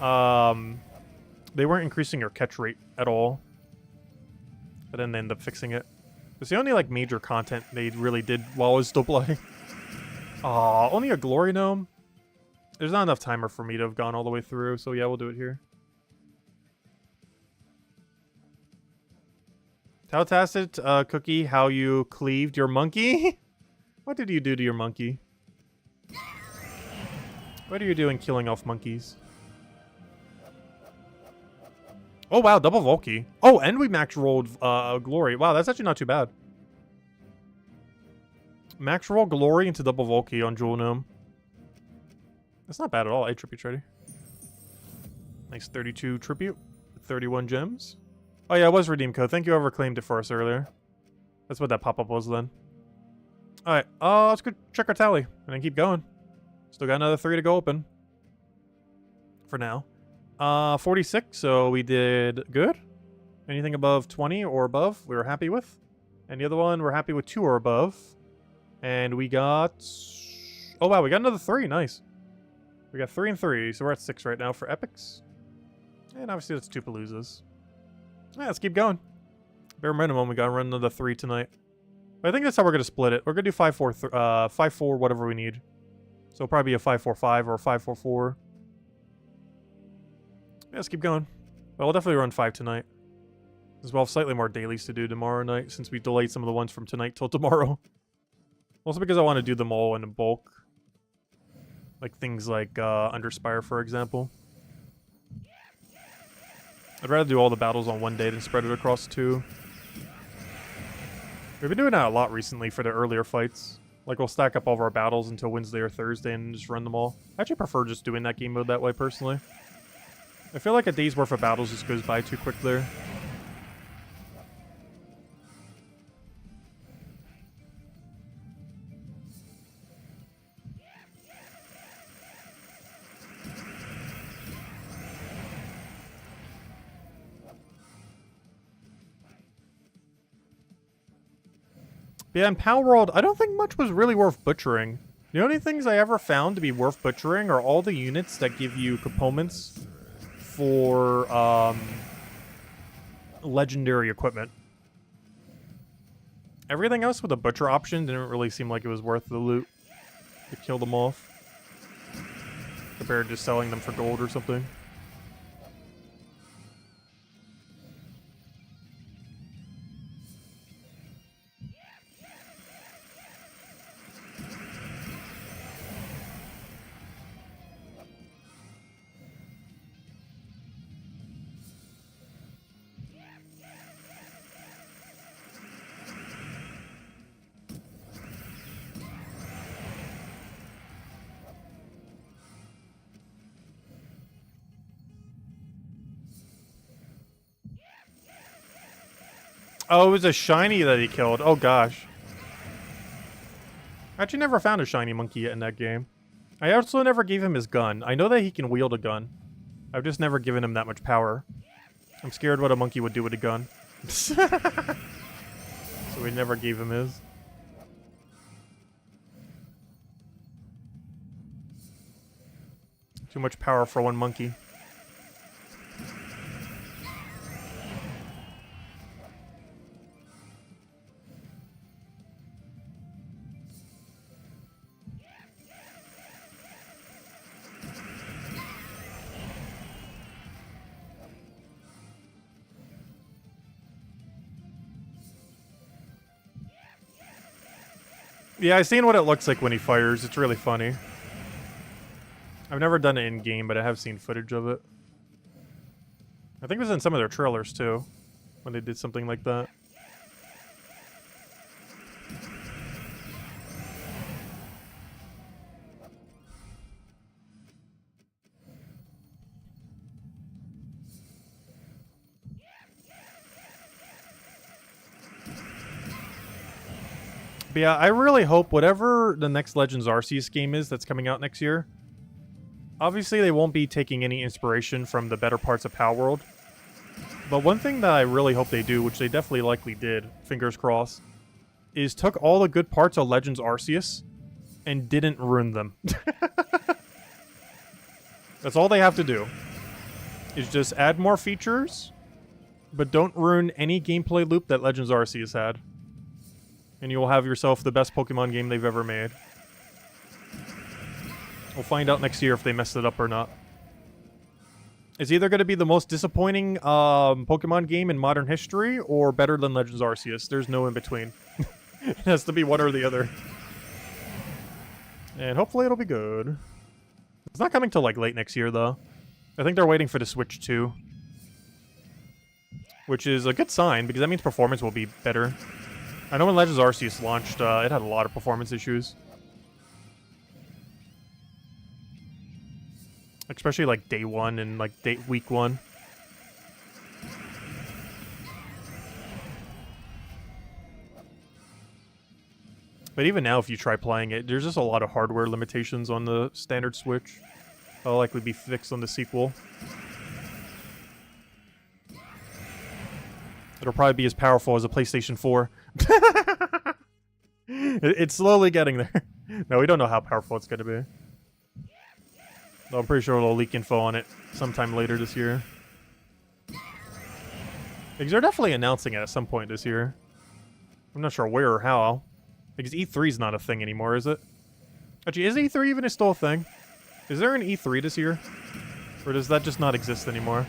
S1: They weren't increasing your catch rate at all. But then they ended up fixing it. It's the only, like, major content they really did while I was still playing. Aw, only a Glory Gnome? There's not enough timer for me to have gone all the way through, so yeah, we'll do it here. Tautastic, Cookie, how you cleaved your monkey? What did you do to your monkey? What are you doing killing off monkeys? Oh, wow, double Volky. Oh, and we max rolled Glory. Wow, that's actually not too bad. Max roll Glory into double Volky on Jewel Gnome. That's not bad at all. 8 tribute ready. Nice 32 tribute. 31 gems. Oh, yeah, it was redeem code. Thank you, whoever claimed it for us earlier. That's what that pop-up was then. Alright, let's go check our tally and then keep going. Still got another 3 to go open. For now. 46, so we did good. Anything above 20 or above, we were happy with. And the other one, we're happy with 2 or above. And we got... Oh, wow, we got another 3. Nice. We got 3 and 3, so we're at 6 right now for epics. And obviously that's 2 Paloozas. Yeah, let's keep going. Bare minimum, we gotta run another 3 tonight. But I think that's how we're gonna split it. We're gonna do 5-4, whatever we need. So it'll probably be a 5-4-5 or a 5-4-4. Yeah, let's keep going. But we'll definitely run 5 tonight. As well, slightly more dailies to do tomorrow night, since we delayed some of the ones from tonight till tomorrow. Also because I want to do them all in bulk. Like things like Underspire, for example. I'd rather do all the battles on one day than spread it across 2. We've been doing that a lot recently for the earlier fights. Like, we'll stack up all of our battles until Wednesday or Thursday and just run them all. I actually prefer just doing that game mode that way, personally. I feel like a day's worth of battles just goes by too quick there. Yeah, in Palworld, I don't think much was really worth butchering. The only things I ever found to be worth butchering are all the units that give you components for legendary equipment. Everything else with a butcher option didn't really seem like it was worth the loot to kill them off, compared to selling them for gold or something. Oh, it was a shiny that he killed. Oh, gosh. I actually never found a shiny monkey yet in that game. I also never gave him his gun. I know that he can wield a gun. I've just never given him that much power. I'm scared what a monkey would do with a gun. So we never gave him his. Too much power for one monkey. Yeah, I've seen what it looks like when he fires. It's really funny. I've never done it in-game, but I have seen footage of it. I think it was in some of their trailers, too, when they did something like that. But yeah, I really hope whatever the next Legends Arceus game is that's coming out next year, obviously they won't be taking any inspiration from the better parts of Palworld. But one thing that I really hope they do, which they definitely likely did, fingers crossed, is took all the good parts of Legends Arceus and didn't ruin them. That's all they have to do, is just add more features, but don't ruin any gameplay loop that Legends Arceus had. And you will have yourself the best Pokemon game they've ever made. We'll find out next year if they messed it up or not. It's either going to be the most disappointing Pokemon game in modern history or better than Legends Arceus. There's no in between. It has to be one or the other. And hopefully it'll be good. It's not coming till like late next year though. I think they're waiting for the Switch 2. Which is a good sign because that means performance will be better. I know when Legends Arceus launched, it had a lot of performance issues. Especially like day one and like week one. But even now, if you try playing it, there's just a lot of hardware limitations on the standard Switch. That'll likely be fixed on the sequel. It'll probably be as powerful as a PlayStation 4. It's slowly getting there. No, we don't know how powerful it's going to be. Though I'm pretty sure they'll leak info on it sometime later this year. Because they're definitely announcing it at some point this year. I'm not sure where or how. Because E3 is not a thing anymore, is it? Actually, is E3 even still a thing? Is there an E3 this year? Or does that just not exist anymore?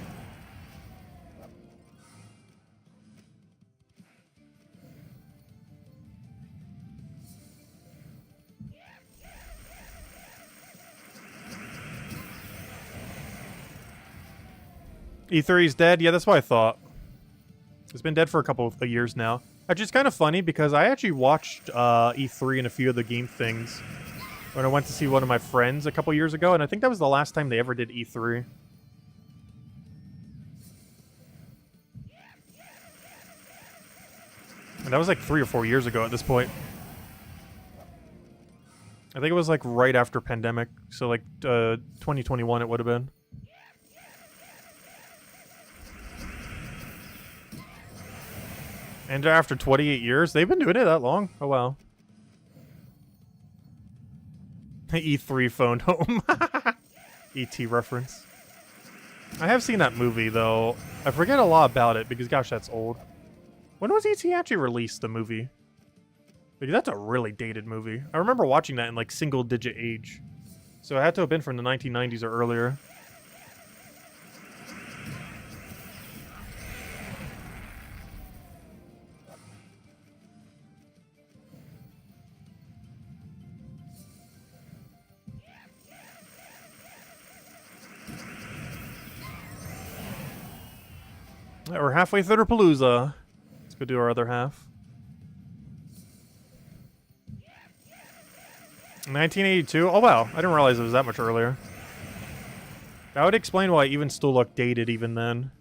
S1: E3's dead? Yeah, that's what I thought. It's been dead for a couple of years now. Which is kind of funny because I actually watched E3 and a few of the game things when I went to see one of my friends a couple years ago, and I think that was the last time they ever did E3. And that was like 3 or 4 years ago at this point. I think it was like right after pandemic, so like 2021 it would have been. And after 28 years, they've been doing it that long. Oh wow. E3 phone home. ET reference. I have seen that movie though. I forget a lot about it because gosh, that's old. When was ET actually released, the movie? Because that's a really dated movie. I remember watching that in like single-digit age. So it had to have been from the 1990s or earlier. We're halfway through the Palooza. Let's go do our other half. 1982? Oh wow, I didn't realize it was that much earlier. That would explain why it even still looked dated even then.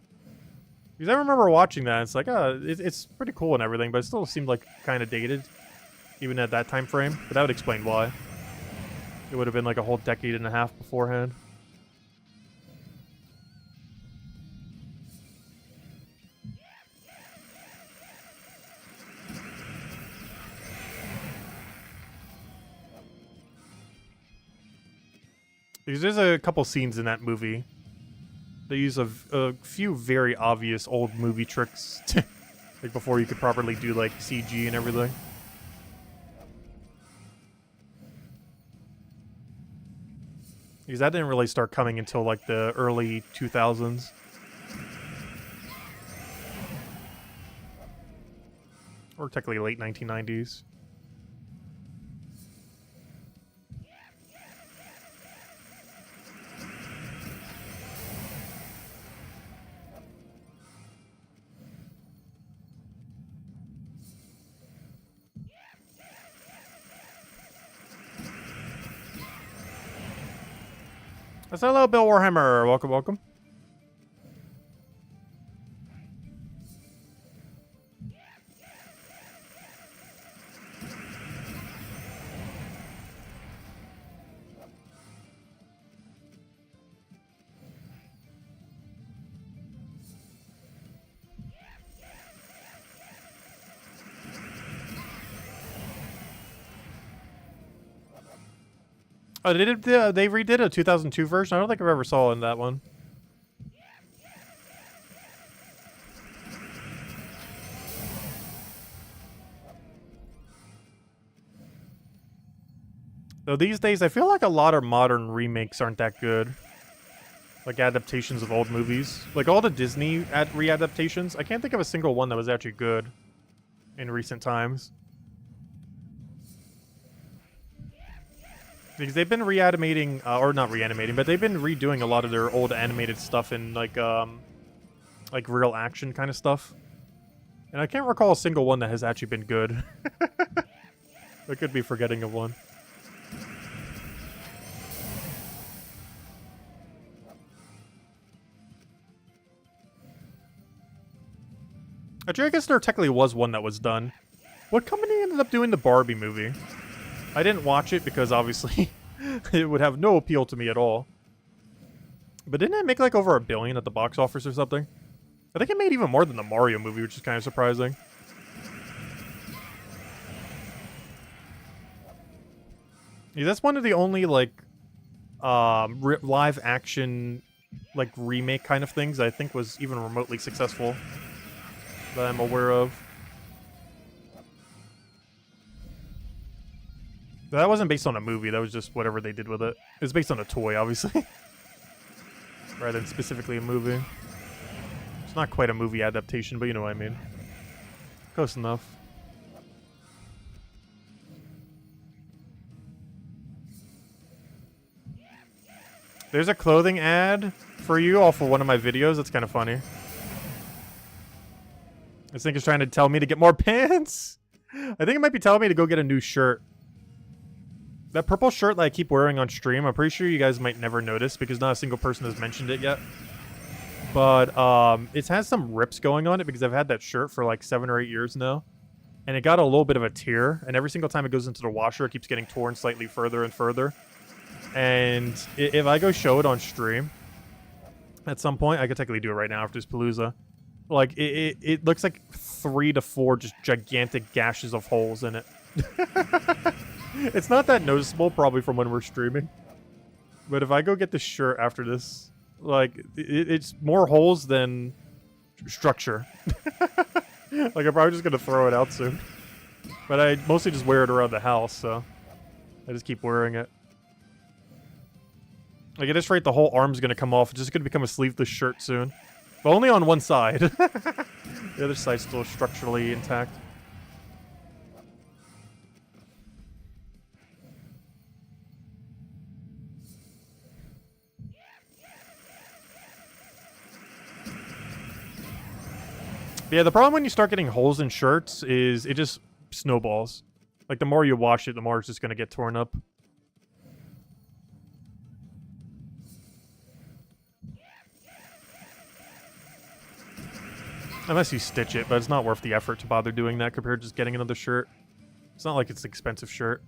S1: Because I remember watching that, it's like, it's pretty cool and everything, but it still seemed like kind of dated. Even at that time frame. But that would explain why. It would have been like a whole decade and a half beforehand. Because there's a couple scenes in that movie. They use a few very obvious old movie tricks. Like before you could properly do like CG and everything. Because that didn't really start coming until like the early 2000s. Or technically late 1990s. That's hello, Bill Warhammer. Welcome, welcome. Oh, they redid a 2002 version? I don't think I've ever saw in that one. Though these days, I feel like a lot of modern remakes aren't that good. Like adaptations of old movies. Like all the Disney re-adaptations, I can't think of a single one that was actually good in recent times. Because they've been reanimating, or not reanimating, but they've been redoing a lot of their old animated stuff in like real action kind of stuff. And I can't recall a single one that has actually been good. I could be forgetting of one. Actually, I guess there technically was one that was done. What company ended up doing the Barbie movie? I didn't watch it because obviously it would have no appeal to me at all. But didn't it make like over $1 billion at the box office or something? I think it made even more than the Mario movie, which is kind of surprising. Yeah, that's one of the only like live action like remake kind of things I think was even remotely successful that I'm aware of. That wasn't based on a movie, that was just whatever they did with it. It was based on a toy, obviously. Rather than specifically a movie. It's not quite a movie adaptation, but you know what I mean. Close enough. There's a clothing ad for you off of one of my videos. That's kind of funny. This thing is trying to tell me to get more pants. I think it might be telling me to go get a new shirt. That purple shirt that I keep wearing on stream, I'm pretty sure you guys might never notice because not a single person has mentioned it yet. But it has some rips going on it because I've had that shirt for like 7 or 8 years now. And it got a little bit of a tear. And every single time it goes into the washer, it keeps getting torn slightly further and further. And if I go show it on stream at some point, I could technically do it right now after this Palooza. Like, it looks like 3 to 4 just gigantic gashes of holes in it. It's not that noticeable, probably from when we're streaming. But if I go get the shirt after this, like, it's more holes than structure. Like, I'm probably just going to throw it out soon. But I mostly just wear it around the house, so I just keep wearing it. Like, at this rate, the whole arm's going to come off. It's just going to become a sleeveless shirt soon. But only on one side. The other side's still structurally intact. Yeah, the problem when you start getting holes in shirts is it just snowballs. Like, the more you wash it, the more it's just going to get torn up. Unless you stitch it, but it's not worth the effort to bother doing that compared to just getting another shirt. It's not like it's an expensive shirt.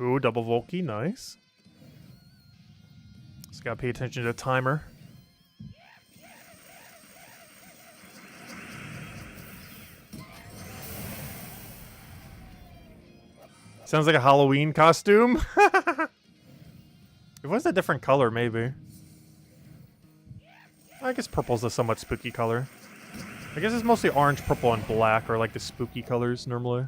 S1: Ooh, double Volky, nice. Just gotta pay attention to the timer. Sounds like a Halloween costume. If it was a different color, maybe. I guess purple's a somewhat spooky color. I guess it's mostly orange, purple, and black are like the spooky colors normally.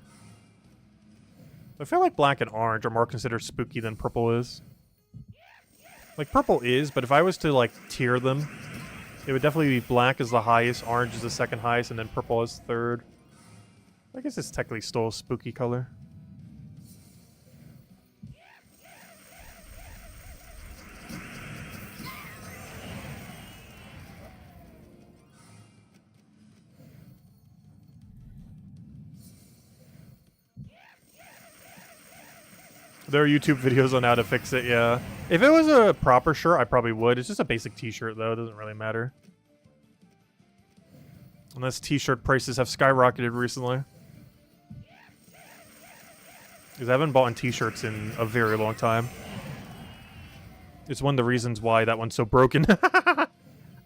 S1: I feel like black and orange are more considered spooky than purple is. Like, purple is, but if I was to, like, tier them, it would definitely be black as the highest, orange is the second highest, and then purple is third. I guess it's technically still a spooky color. There are YouTube videos on how to fix it, yeah. If it was a proper shirt, I probably would. It's just a basic t-shirt, though. It doesn't really matter. Unless t-shirt prices have skyrocketed recently. Because I haven't bought t-shirts in a very long time. It's one of the reasons why that one's so broken.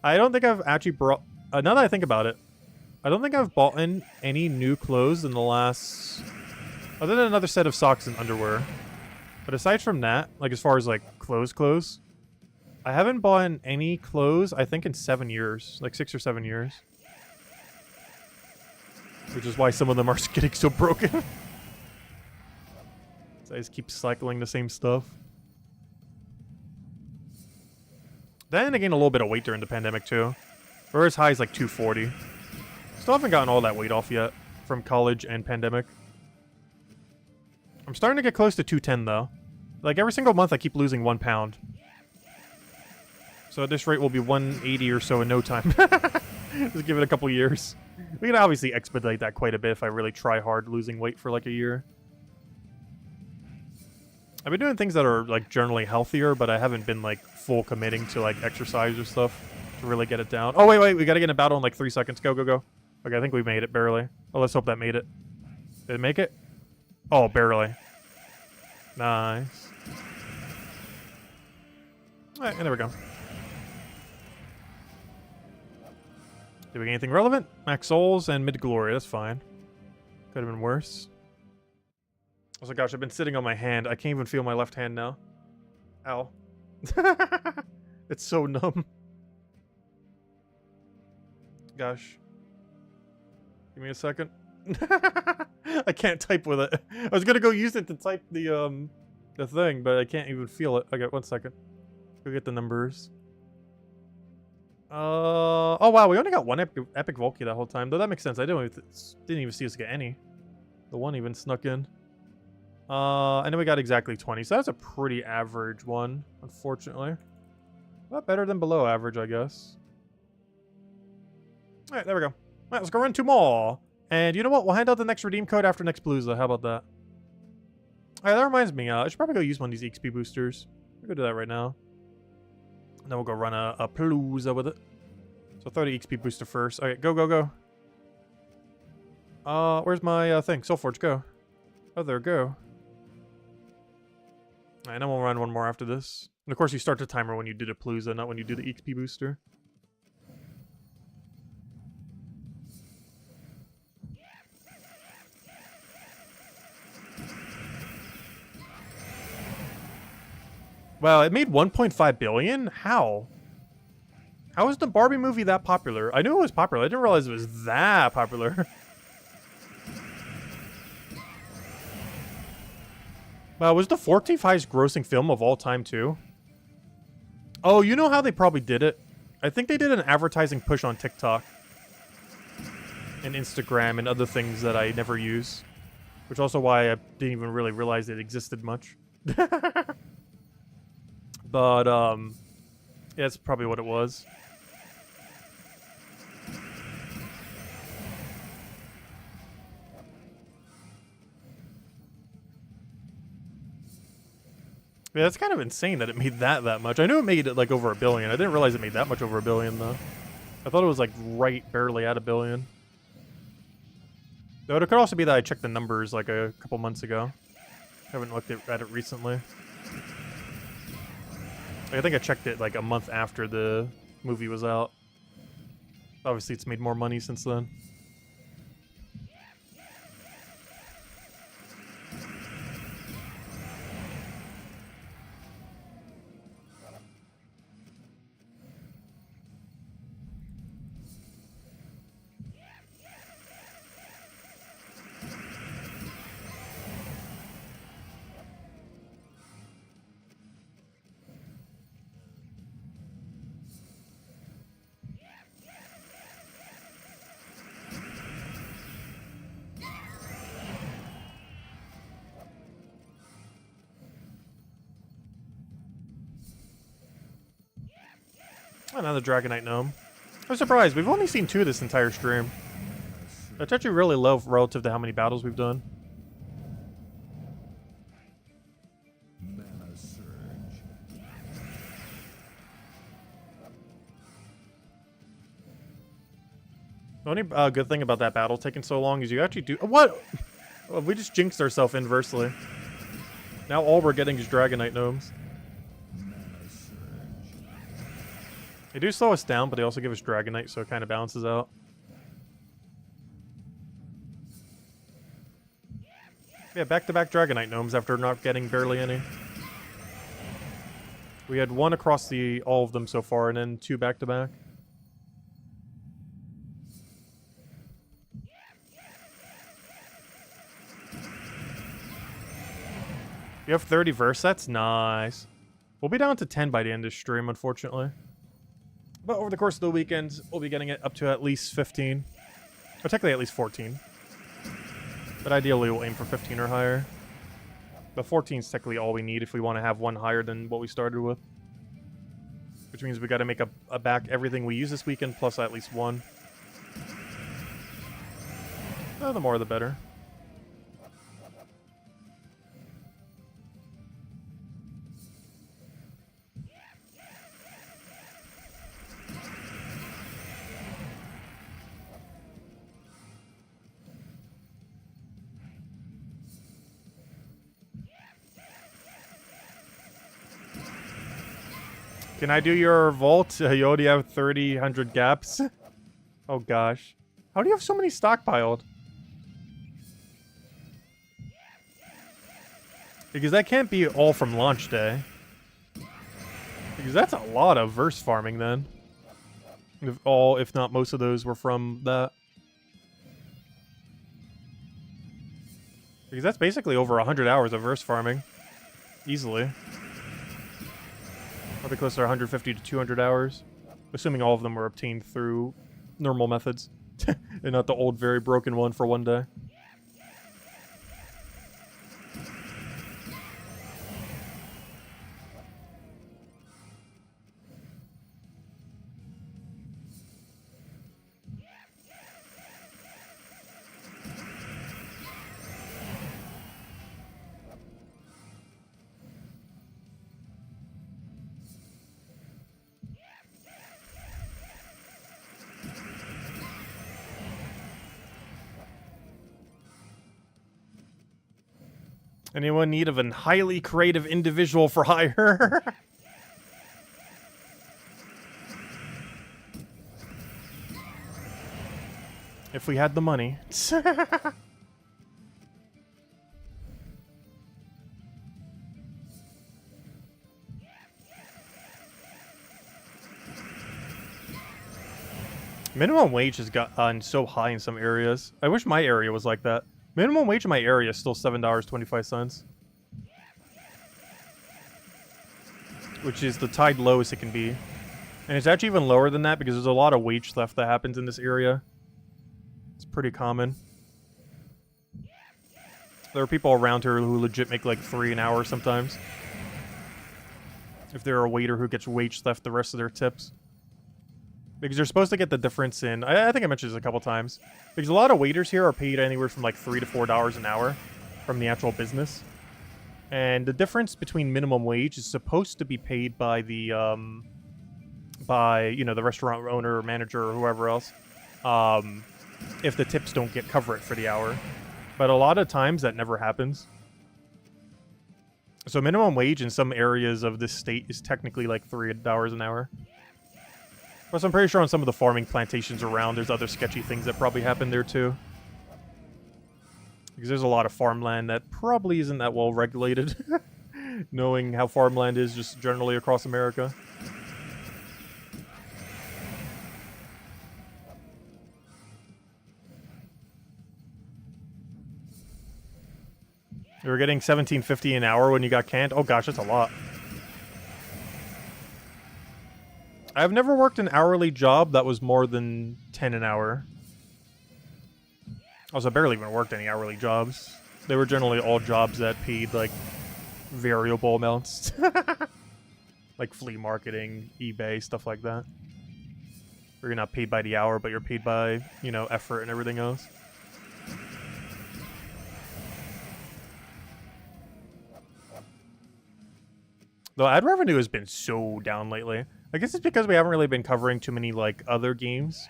S1: I don't think I've actually brought... now that I think about it, I don't think I've bought in any new clothes in the last... Other than another set of socks and underwear. But aside from that, like as far as like clothes, I haven't bought any clothes, I think, in 7 years. Like 6 or 7 years. Which is why some of them are getting so broken. So I just keep cycling the same stuff. Then I gained a little bit of weight during the pandemic too. We're as high as like 240. Still haven't gotten all that weight off yet from college and pandemic. I'm starting to get close to 210 though. Like every single month I keep losing 1 pound. So at this rate we'll be 180 or so in no time. Just give it a couple years. We can obviously expedite that quite a bit if I really try hard losing weight for like a year. I've been doing things that are like generally healthier, but I haven't been like full committing to like exercise or stuff to really get it down. Oh wait, we gotta get in a battle in like 3 seconds. Go. Okay, I think we made it barely. Oh, let's hope that made it. Did it make it? Oh, barely. Nice. Alright, and there we go. Did we get anything relevant? Max Souls and Mid Glory. That's fine. Could have been worse. Also, gosh, I've been sitting on my hand. I can't even feel my left hand now. Ow. It's so numb. Gosh. Give me a second. I can't type with it. I was gonna go use it to type the thing, but I can't even feel it. Okay, 1 second. Go get the numbers. Oh wow, we only got one epic Volky that whole time. Though that makes sense. I didn't even see us get any. The one even snuck in. And then we got exactly 20. So that's a pretty average one, unfortunately. But better than below average, I guess. All right, there we go. All right, let's go run 2 more. And you know what? We'll hand out the next redeem code after next Palooza. How about that? All right, that reminds me. I should probably go use one of these XP boosters. We'll go do that right now. And then we'll go run a Palooza with it. So 30 XP booster first. All right, go, go, go. Where's my thing? Soulforge, go. Oh, there, go. All right, then we'll run one more after this. And of course, you start the timer when you do the Palooza, not when you do the XP booster. Wow, it made 1.5 billion? How? How is the Barbie movie that popular? I knew it was popular. I didn't realize it was that popular. Wow, was the 14th highest grossing film of all time, too? Oh, you know how they probably did it? I think they did an advertising push on TikTok. And Instagram and other things that I never use. Which also why I didn't even really realize it existed much. But, yeah, that's probably what it was. Yeah, that's kind of insane that it made that much. I knew it made it, like, over $1 billion. I didn't realize it made that much over $1 billion, though. I thought it was, like, right barely at $1 billion. Though it could also be that I checked the numbers, like, a couple months ago. I haven't looked at it recently. I think I checked it like a month after the movie was out. Obviously, it's made more money since then. Another Dragonite Gnome. I'm surprised. We've only seen 2 this entire stream. That's actually really low relative to how many battles we've done. The only good thing about that battle taking so long is you actually do... What? Well, we just jinxed ourselves inversely. Now all we're getting is Dragonite Gnomes. They do slow us down, but they also give us Dragonite, so it kind of balances out. Yeah, back-to-back Dragonite Gnomes after not getting barely any. We had 1 across all of them so far, and then 2 back-to-back. You have 30 verse? That's nice. We'll be down to 10 by the end of the stream, unfortunately. But over the course of the weekend, we'll be getting it up to at least 15. Or technically at least 14. But ideally we'll aim for 15 or higher. But 14 is technically all we need if we want to have 1 higher than what we started with. Which means we got to make a back everything we use this weekend plus at least 1. Oh, the more the better. Can I do your vault? You already have 3,000 gaps. Oh gosh. How do you have so many stockpiled? Because that can't be all from launch day. Because that's a lot of verse farming then. If not most of those were from that. Because that's basically over 100 hours of verse farming. Easily. Probably closer to 150 to 200 hours. Assuming all of them were obtained through normal methods. And not the old, very broken one for one day. Anyone in need of a highly creative individual for hire? If we had the money. Minimum wage has gotten so high in some areas. I wish my area was like that. Minimum wage in my area is still $7.25. Which is the tied lowest it can be. And it's actually even lower than that because there's a lot of wage theft that happens in this area. It's pretty common. There are people around here who legit make like $3 an hour sometimes. If they're a waiter who gets wage theft the rest of their tips. Because you're supposed to get the difference in... I think I mentioned this a couple times. Because a lot of waiters here are paid anywhere from like $3 to $4 an hour from the actual business. And the difference between minimum wage is supposed to be paid by the, the restaurant owner or manager or whoever else. If the tips don't cover it for the hour. But a lot of times that never happens. So minimum wage in some areas of this state is technically like $3 an hour. Plus, I'm pretty sure on some of the farming plantations around, there's other sketchy things that probably happen there too. Because there's a lot of farmland that probably isn't that well regulated. Knowing how farmland is just generally across America. You were getting $17.50 an hour when you got canned? Oh gosh, that's a lot. I've never worked an hourly job that was more than 10 an hour. Also, I barely even worked any hourly jobs. They were generally all jobs that paid, like, variable amounts. Like flea marketing, eBay, stuff like that. Where you're not paid by the hour, but you're paid by, effort and everything else. Though ad revenue has been so down lately. I guess it's because we haven't really been covering too many, like, other games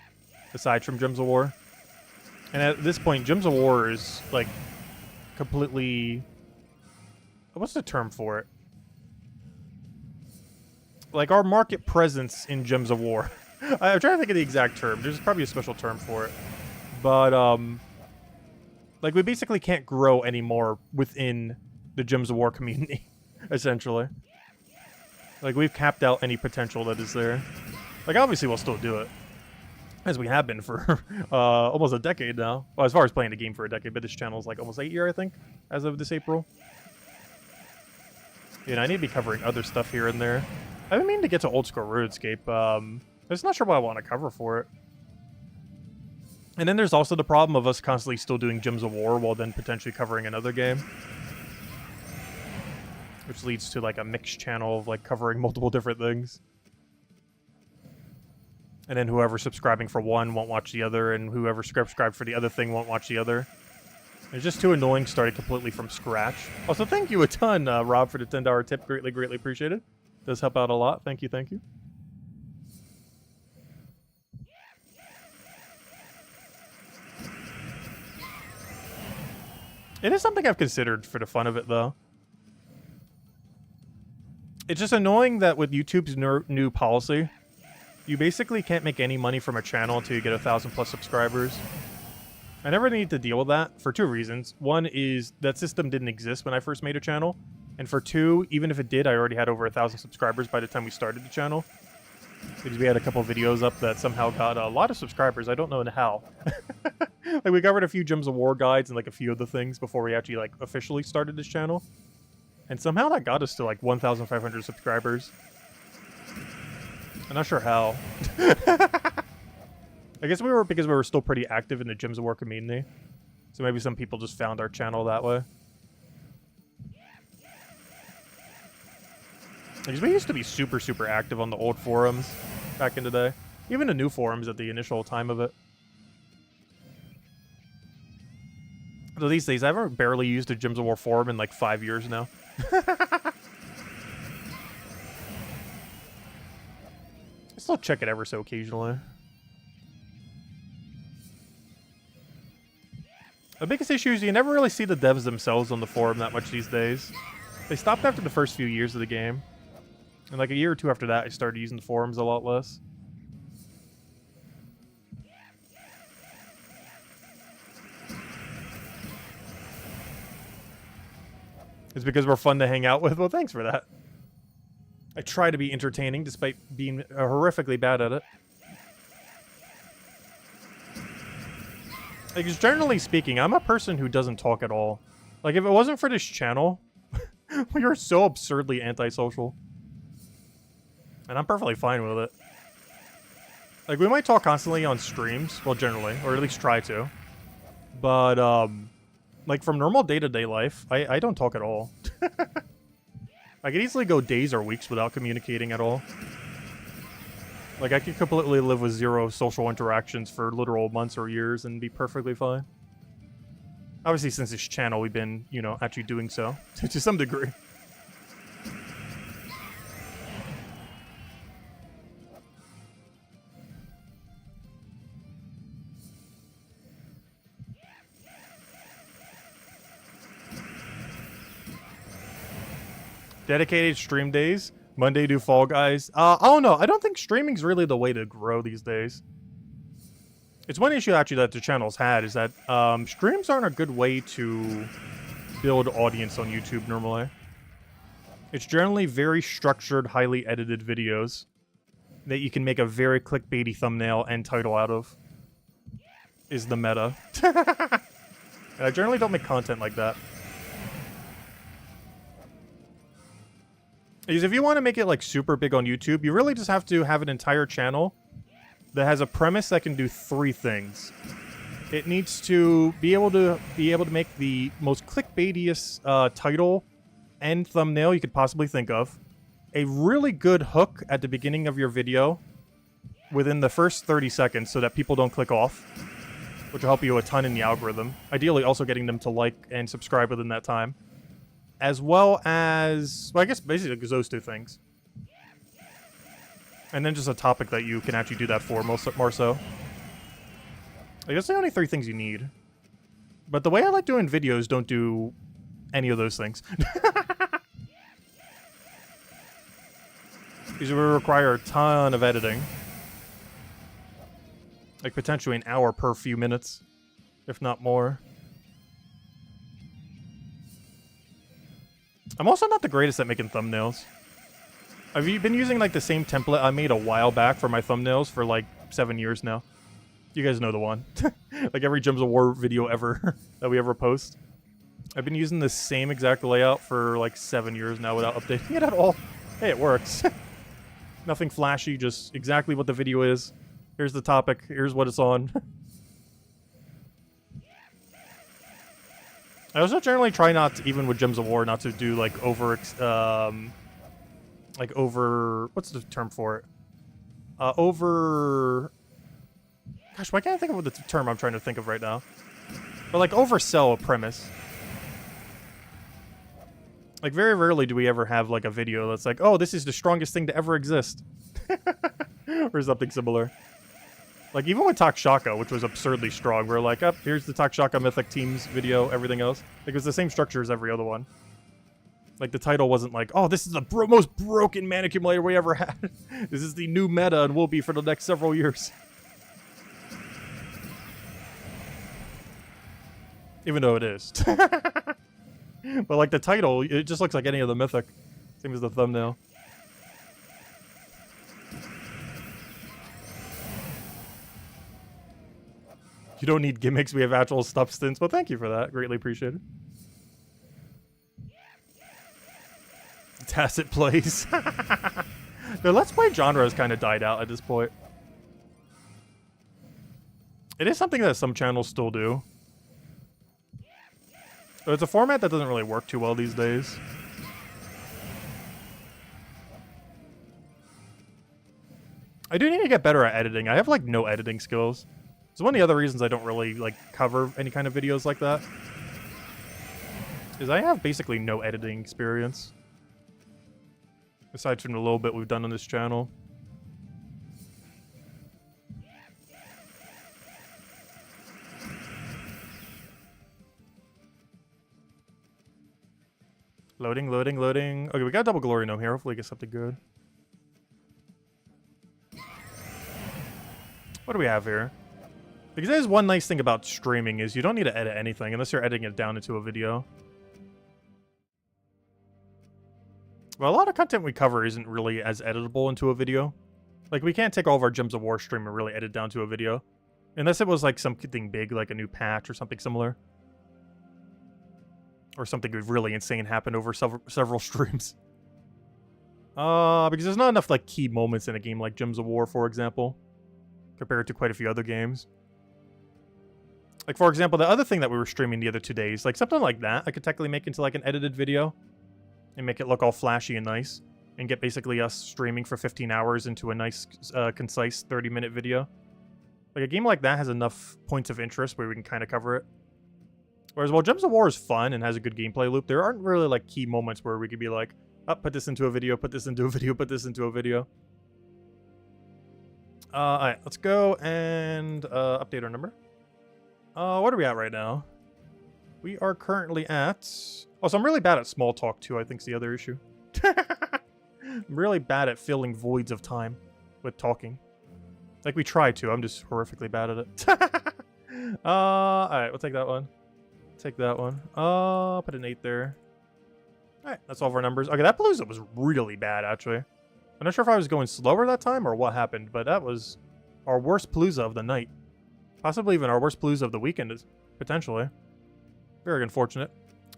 S1: aside from Gems of War. And at this point, Gems of War is, like, completely... What's the term for it? Like, our market presence in Gems of War. I'm trying to think of the exact term. There's probably a special term for it. But, like, we basically can't grow anymore within the Gems of War community, essentially. Like, we've capped out any potential that is there. Like, obviously we'll still do it. As we have been for almost a decade now. Well, as far as playing the game for a decade, but this channel is like almost 8 years, I think, as of this April. Yeah, I need to be covering other stuff here and there. I've been meaning to get to Old School RuneScape. I'm just not sure what I want to cover for it. And then there's also the problem of us constantly still doing Gems of War while then potentially covering another game. Which leads to, like, a mixed channel of, like, covering multiple different things. And then whoever's subscribing for one won't watch the other, and whoever subscribed for the other thing won't watch the other. It's just too annoying starting completely from scratch. Also, thank you a ton, Rob, for the $10 tip. Greatly, greatly appreciated. Does help out a lot. Thank you, thank you. It is something I've considered for the fun of it, though. It's just annoying that with YouTube's new policy, you basically can't make any money from a channel until you get 1,000+ subscribers. I never needed to deal with that for 2 reasons. One is that system didn't exist when I first made a channel. And for 2, even if it did, I already had over 1,000 subscribers by the time we started the channel. Because we had a couple videos up that somehow got a lot of subscribers. I don't know how. Like, we covered a few Gems of War guides and, like, a few of the things before we actually, like, officially started this channel. And somehow that got us to, like, 1,500 subscribers. I'm not sure how. I guess because we were still pretty active in the Gems of War community. So maybe some people just found our channel that way. Because we used to be super, super active on the old forums back in the day. Even the new forums at the initial time of it. So these days, I've barely used a Gems of War forum in like 5 years now. I still check it ever so occasionally. The biggest issue is you never really see the devs themselves on the forum that much these days. They stopped after the first few years of the game. And like a year or 2 after that, I started using the forums a lot less. It's because we're fun to hang out with. Well, thanks for that. I try to be entertaining despite being horrifically bad at it. Like, generally speaking, I'm a person who doesn't talk at all. Like, if it wasn't for this channel, we are so absurdly antisocial. And I'm perfectly fine with it. Like, we might talk constantly on streams. Well, generally. Or at least try to. But, like, from normal day-to-day life, I don't talk at all. I could easily go days or weeks without communicating at all. Like, I could completely live with 0 social interactions for literal months or years and be perfectly fine. Obviously, since this channel, we've been, you know, actually doing so. To some degree. Dedicated stream days. Monday do Fall Guys. I don't know. I don't think streaming's really the way to grow these days. It's one issue, actually, that the channel's had, is that streams aren't a good way to build audience on YouTube normally. It's generally very structured, highly edited videos that you can make a very clickbaity thumbnail and title out of. Is the meta. And I generally don't make content like that. Because if you want to make it like super big on YouTube, you really just have to have an entire channel that has a premise that can do 3 things. It needs to be able to make the most clickbaitiest title and thumbnail you could possibly think of. A really good hook at the beginning of your video within the first 30 seconds so that people don't click off, which will help you a ton in the algorithm. Ideally also getting them to like and subscribe within that time. As well as, well, I guess basically those 2 things. And then just a topic that you can actually do that for, more so. I guess the only 3 things you need. But the way I like doing videos don't do any of those things. These will require a ton of editing. Like potentially an hour per few minutes, if not more. I'm also not the greatest at making thumbnails. I've been using like the same template I made a while back for my thumbnails for like 7 years now. You guys know the one. Like every Gems of War video ever that we ever post. I've been using the same exact layout for like 7 years now without updating it at all. Hey, it works. Nothing flashy, just exactly what the video is. Here's the topic, here's what it's on. I also generally try not to, even with Gems of War, not to do like over, what's the term for it? Gosh, why can't I think of what the term I'm trying to think of right now? But like oversell a premise. Like very rarely do we ever have like a video that's like, oh, this is the strongest thing to ever exist. Or something similar. Like, even with Takshaka, which was absurdly strong, we're like, here's the Takshaka Mythic Teams video, everything else. Like, it was the same structure as every other one. Like, the title wasn't like, oh, this is the most broken mana accumulator we ever had. This is the new meta and will be for the next several years. Even though it is. But, like, the title, it just looks like any of the Mythic. Same as the thumbnail. You don't need gimmicks, we have actual substance. Well, thank you for that. Greatly appreciated. Tacit plays. The Let's Play genre has kind of died out at this point. It is something that some channels still do. But it's a format that doesn't really work too well these days. I do need to get better at editing. I have, like, no editing skills. It's one of the other reasons I don't really, like, cover any kind of videos like that. Is I have basically no editing experience. Aside from the little bit we've done on this channel. Loading, loading, loading. Okay, we got a double glory gnome here. Hopefully get something good. What do we have here? Because there's one nice thing about streaming is you don't need to edit anything unless you're editing it down into a video. Well, a lot of content we cover isn't really as editable into a video. Like, we can't take all of our Gems of War stream and really edit down to a video. Unless it was, like, something big, like a new patch or something similar. Or something really insane happened over several streams. Because there's not enough, like, key moments in a game like Gems of War, for example. Compared to quite a few other games. Like, for example, the other thing that we were streaming the other 2 days, like, something like that, I could technically make into, like, an edited video. And make it look all flashy and nice. And get basically us streaming for 15 hours into a nice, concise 30-minute video. Like, a game like that has enough points of interest where we can kind of cover it. Whereas, while Gems of War is fun and has a good gameplay loop, there aren't really, like, key moments where we could be like, oh, put this into a video, put this into a video, put this into a video. Alright, let's go and update our number. What are we at right now? We are currently at... Oh, so I'm really bad at small talk, too, I think is the other issue. I'm really bad at filling voids of time with talking. Like, we try to, I'm just horrifically bad at it. Alright, we'll take that one. Take that one. Put an 8 there. Alright, that's all of our numbers. Okay, that Palooza was really bad, actually. I'm not sure if I was going slower that time or what happened, but that was our worst Palooza of the night. Possibly even our worst Palooza of the weekend, potentially. Very unfortunate.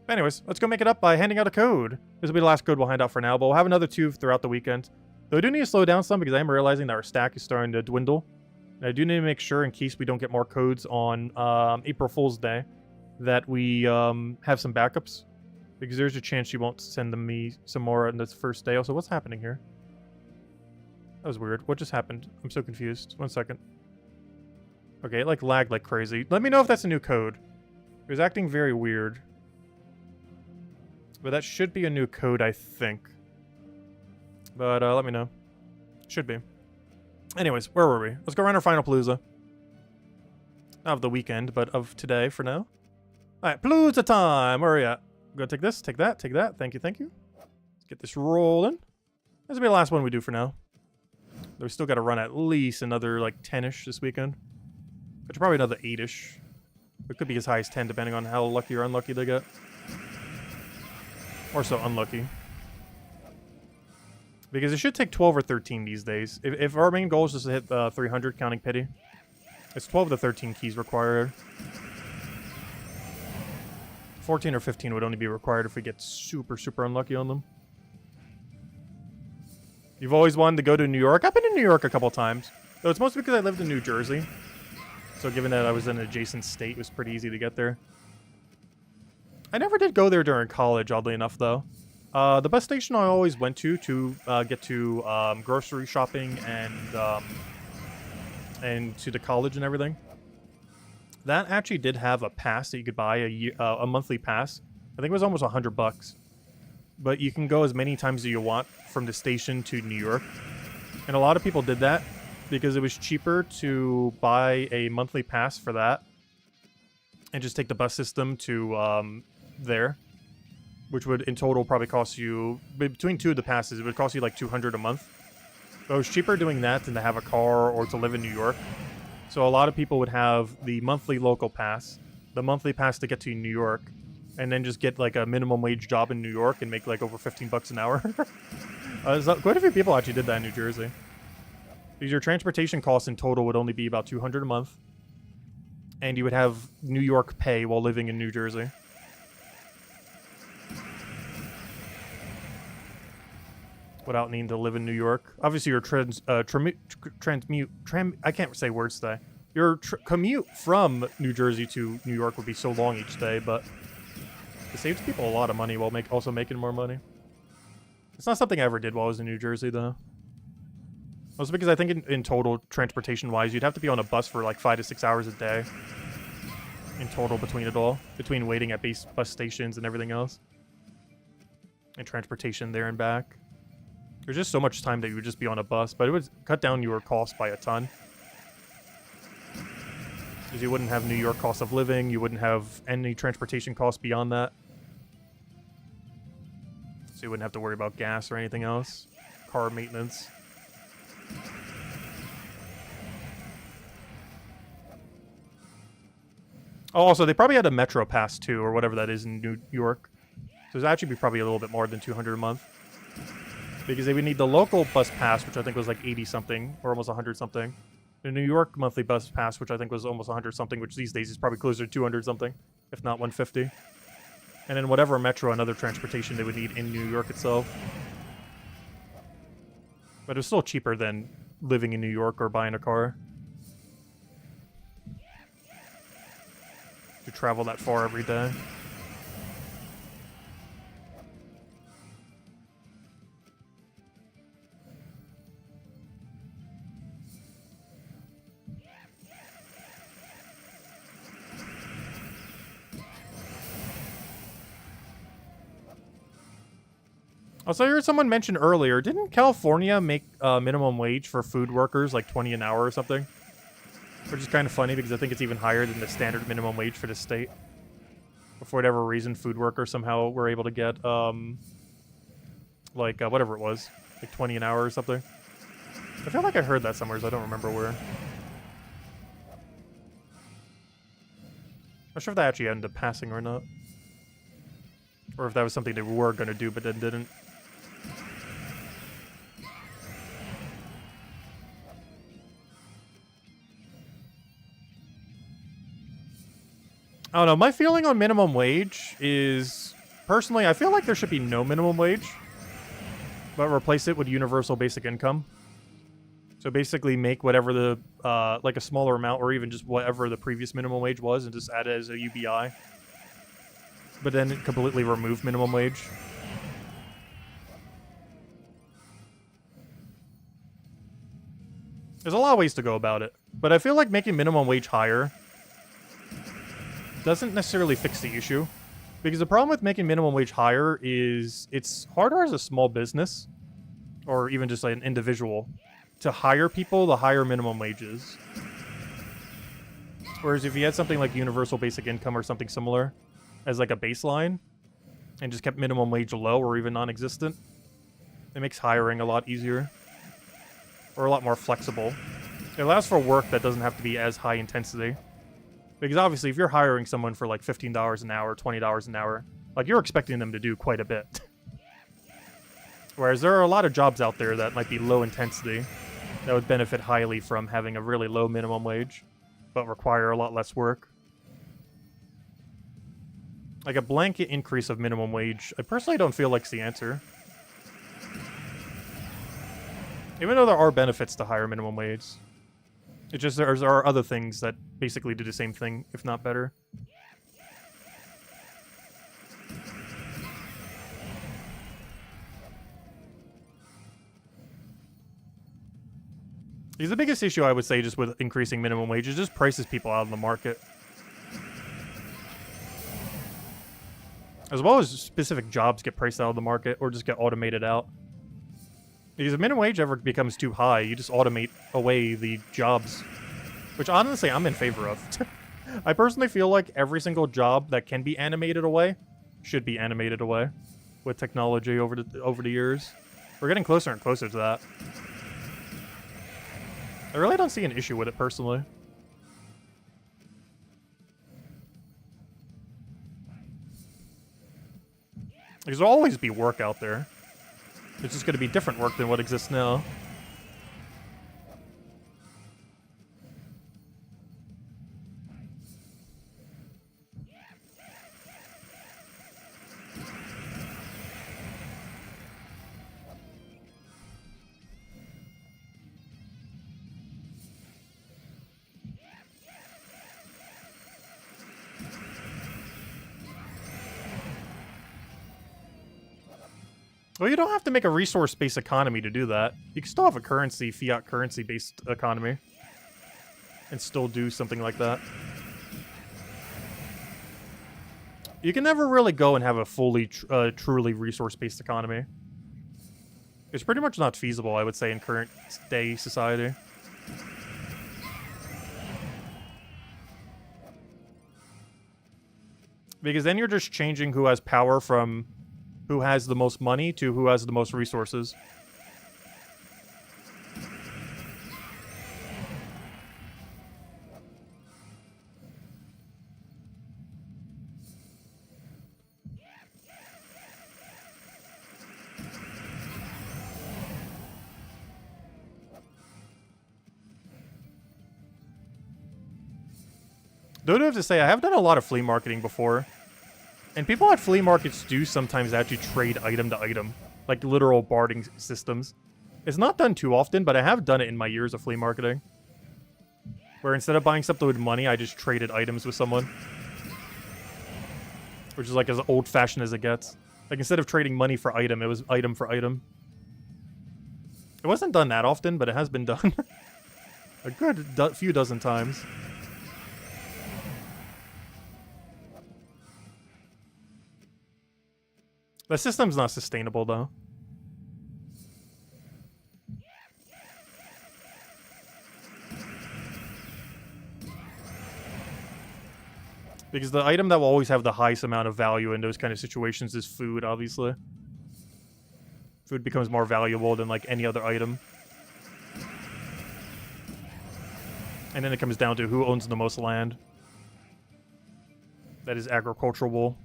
S1: But anyways, let's go make it up by handing out a code. This will be the last code we'll hand out for now, but we'll have another 2 throughout the weekend. Though I do need to slow down some because I am realizing that our stack is starting to dwindle. And I do need to make sure, in case we don't get more codes on April Fool's Day, that we have some backups. Because there's a chance you won't send me some more on this first day. Also, what's happening here? That was weird. What just happened? I'm so confused. 1 second. Okay, it like lagged like crazy. Let me know if that's a new code. It was acting very weird. But that should be a new code, I think. But let me know. Should be. Anyways, where were we? Let's go around our final Palooza. Not of the weekend, but of today for now. Alright, Palooza time! Where are we at? Go take this, take that, take that. Thank you, thank you. Let's get this rolling. This will be the last one we do for now. We still got to run at least another, like, 10-ish this weekend. Which probably another 8-ish. It could be as high as 10, depending on how lucky or unlucky they get. Or so unlucky. Because it should take 12 or 13 these days. If our main goal is just to hit 300, counting pity, it's 12 to 13 keys required. 14 or 15 would only be required if we get super, super unlucky on them. You've always wanted to go to New York? I've been in New York a couple times. Though it's mostly because I lived in New Jersey. So given that I was in an adjacent state, it was pretty easy to get there. I never did go there during college, oddly enough, though. The bus station I always went to get to grocery shopping and to the college and everything. That actually did have a pass that you could buy, a monthly pass. I think it was almost $100. But you can go as many times as you want from the station to New York. And a lot of people did that because it was cheaper to buy a monthly pass for that and just take the bus system to there. which would in total probably cost you, between two of the passes, it would cost you like $200 a month. So it was cheaper doing that than to have a car or to live in New York. So a lot of people would have the monthly local pass, the monthly pass to get to New York, and then just get like a minimum wage job in New York and make like over 15 bucks an hour. So quite a few people actually did that in New Jersey. Because your transportation costs in total would only be about $200 a month. And you would have New York pay while living in New Jersey. Without needing to live in New York. Obviously, your I can't say words today. Your commute from New Jersey to New York would be so long each day, but it saves people a lot of money while also making more money. It's not something I ever did while I was in New Jersey, though. Also because I think in total, transportation-wise, you'd have to be on a bus for like 5 to 6 hours a day. In total between it all. Between waiting at bus stations and everything else. And transportation there and back. There's just so much time that you would just be on a bus, but it would cut down your cost by a ton. Because you wouldn't have New York cost of living, you wouldn't have any transportation costs beyond that. So you wouldn't have to worry about gas or anything else. Car maintenance. Oh, also, they probably had a Metro Pass, too, or whatever that is in New York. So it'd actually be probably a little bit more than $200 a month. Because they would need the local bus pass, which I think was like 80-something, or almost 100-something. The New York monthly bus pass, which I think was almost 100-something, which these days is probably closer to 200-something, if not 150. And then whatever metro and other transportation they would need in New York itself. But it was still cheaper than living in New York or buying a car. To travel that far every day. Also, I heard someone mention earlier, didn't California make minimum wage for food workers like 20 an hour or something? Which is kind of funny because I think it's even higher than the standard minimum wage for the state. But for whatever reason, food workers somehow were able to get, whatever it was, like 20 an hour or something. I feel like I heard that somewhere, so I don't remember where. Not sure if that actually ended up passing or not. Or if that was something they were going to do, but then didn't. I don't know, my feeling on minimum wage is, personally, I feel like there should be no minimum wage, but replace it with universal basic income. So basically make whatever the, like a smaller amount, or even just whatever the previous minimum wage was, and just add it as a UBI. But then completely remove minimum wage. There's a lot of ways to go about it, but I feel like making minimum wage higher doesn't necessarily fix the issue. Because the problem with making minimum wage higher is it's harder as a small business, or even just like an individual, to hire people the higher minimum wages. Whereas if you had something like universal basic income or something similar as like a baseline, and just kept minimum wage low or even non-existent, it makes hiring a lot easier. Or a lot more flexible. It allows for work that doesn't have to be as high intensity. Because obviously, if you're hiring someone for like $15 an hour, $20 an hour, like you're expecting them to do quite a bit. Whereas there are a lot of jobs out there that might be low intensity that would benefit highly from having a really low minimum wage, but require a lot less work. Like a blanket increase of minimum wage, I personally don't feel like's the answer. Even though there are benefits to higher minimum wage. It's just there are other things that basically do the same thing, if not better. Because the biggest issue I would say just with increasing minimum wage is just prices people out in the market. As well as specific jobs get priced out of the market or just get automated out. Because if minimum wage ever becomes too high, you just automate away the jobs. Which honestly, I'm in favor of. I personally feel like every single job that can be animated away should be animated away with technology over the years. We're getting closer and closer to that. I really don't see an issue with it personally. There'll always be work out there. It's just going to be different work than what exists now. Well, you don't have to make a resource-based economy to do that. You can still have a currency, fiat currency-based economy, and still do something like that. You can never really go and have a fully, truly resource-based economy. It's pretty much not feasible, I would say, in current day society. Because then you're just changing who has power from who has the most money to who has the most resources. Though I have to say, I have done a lot of flea marketing before. And people at flea markets do sometimes actually trade item to item. Like literal bartering systems. It's not done too often, but I have done it in my years of flea marketing. Where instead of buying something with money, I just traded items with someone. Which is like as old-fashioned as it gets. Like instead of trading money for item, it was item for item. It wasn't done that often, but it has been done. A good few dozen times. The system's not sustainable, though. Because the item that will always have the highest amount of value in those kind of situations is food, obviously. Food becomes more valuable than, like, any other item. And then it comes down to who owns the most land. That is agricultural.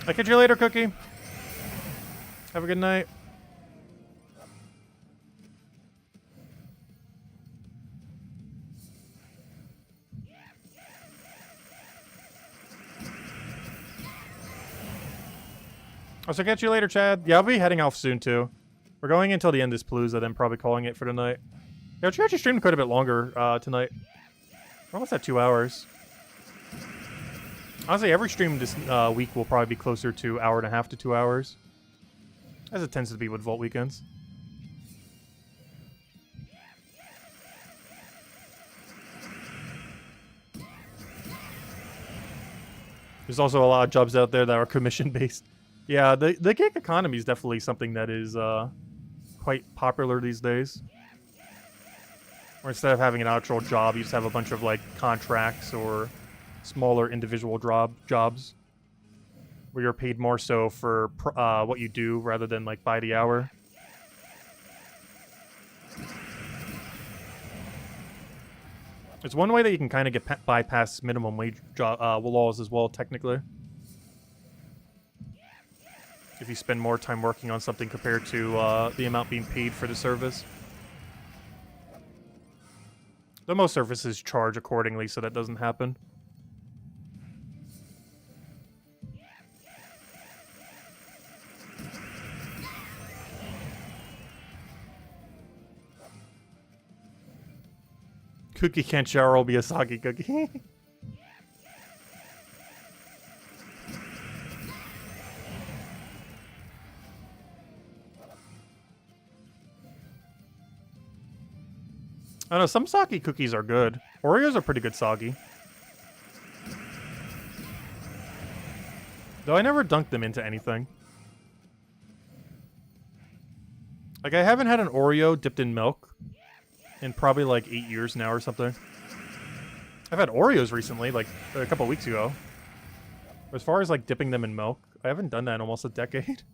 S1: I'll catch you later, Cookie. Have a good night. I'll catch you later, Chad. Yeah, I'll be heading off soon, too. We're going until the end of this Palooza, then probably calling it for the night. Yeah, we actually streamed quite a bit longer tonight. We're almost at 2 hours. Honestly, every stream this week will probably be closer to 1.5 to 2 hours. As it tends to be with Vault weekends. There's also a lot of jobs out there that are commission-based. Yeah, the gig economy is definitely something that is quite popular these days. Or instead of having an actual job, you just have a bunch of, like, contracts or smaller individual jobs where you're paid more so for what you do rather than like by the hour. It's one way that you can kind of get bypass minimum wage laws as well, technically. If you spend more time working on something compared to the amount being paid for the service. Though most services charge accordingly, so that doesn't happen. Cookie can't shower, will be a soggy cookie. I don't know, some soggy cookies are good. Oreos are pretty good soggy. Though I never dunked them into anything. Like, I haven't had an Oreo dipped in milk in probably like 8 years now or something. I've had Oreos recently, like a couple weeks ago. As far as like dipping them in milk, I haven't done that in almost a decade.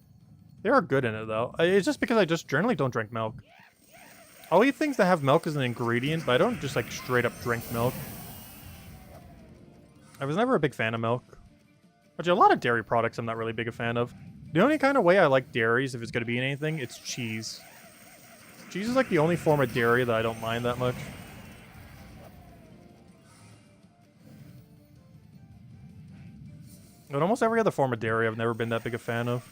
S1: They are good in it though. It's just because I just generally don't drink milk. I'll eat things that have milk as an ingredient, but I don't just like straight up drink milk. I was never a big fan of milk. Which a lot of dairy products I'm not really big a fan of. The only kind of way I like dairies, if it's going to be in anything, it's cheese. Cheese is like the only form of dairy that I don't mind that much. But almost every other form of dairy I've never been that big a fan of.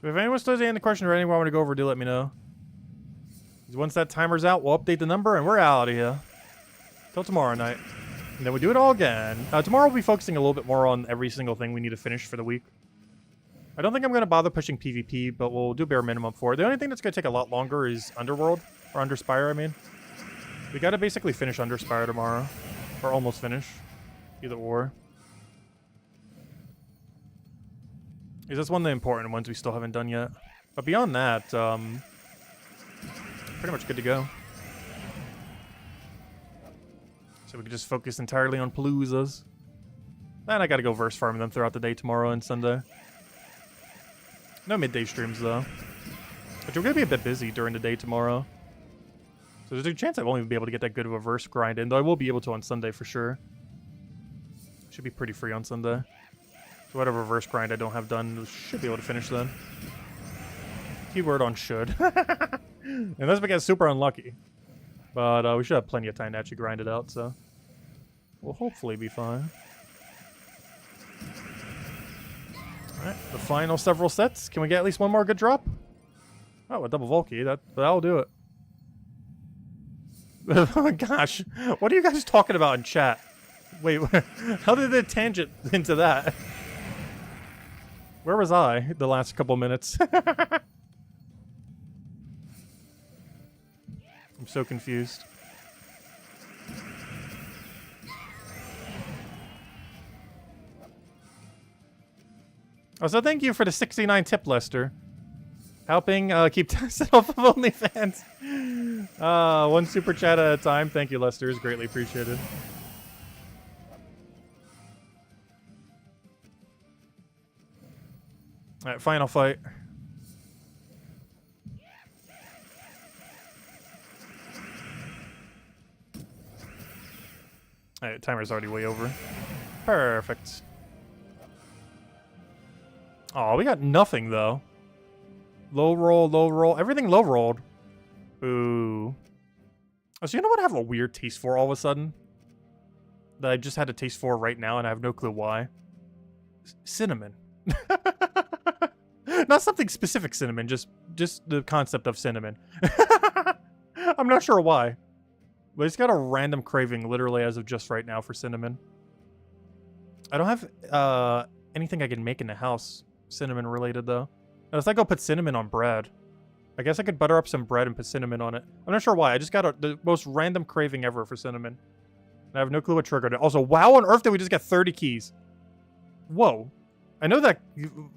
S1: If anyone still has any questions or anyone want to go over, do let me know. Once that timer's out, we'll update the number and we're out of here. Till tomorrow night. And then we do it all again. Tomorrow we'll be focusing a little bit more on every single thing we need to finish for the week. I don't think I'm going to bother pushing PvP, but we'll do bare minimum for it. The only thing that's going to take a lot longer is Underworld. Or Underspire, I mean. We got to basically finish Underspire tomorrow. Or almost finish. Either or. Because that's one of the important ones we still haven't done yet. But beyond that, pretty much good to go. So we can just focus entirely on Paloozas. And I gotta go verse farm them throughout the day tomorrow and Sunday. No midday streams though. But we're gonna be a bit busy during the day tomorrow. So there's a chance I won't even be able to get that good of a verse grind in, though I will be able to on Sunday for sure. Should be pretty free on Sunday. So whatever verse grind I don't have done, should be able to finish then. Keyword on should. And that's because super unlucky. But we should have plenty of time to actually grind it out, so we'll hopefully be fine. Alright, the final several sets. Can we get at least one more good drop? Oh, a double Volky. That'll do it. Oh my gosh. What are you guys talking about in chat? Wait, how did it tangent into that? Where was I the last couple minutes? I'm so confused. Oh, so thank you for the 69 tip, Lester. Helping keep testing off of OnlyFans. One super chat at a time. Thank you, Lester. Is greatly appreciated. Alright, final fight. Alright, timer's already way over. Perfect. Oh, we got nothing, though. Low roll, low roll. Everything low rolled. Ooh. Oh, so you know what I have a weird taste for all of a sudden? That I just had a taste for right now, and I have no clue why. Cinnamon. Not something specific cinnamon, just the concept of cinnamon. I'm not sure why. But it's got a random craving literally as of just right now for cinnamon. I don't have anything I can make in the house cinnamon related though. Unless I go put cinnamon on bread. I guess I could butter up some bread and put cinnamon on it. I'm not sure why. I just got the most random craving ever for cinnamon. And I have no clue what triggered it. Also, wow on earth did we just get 30 keys? Whoa. I know that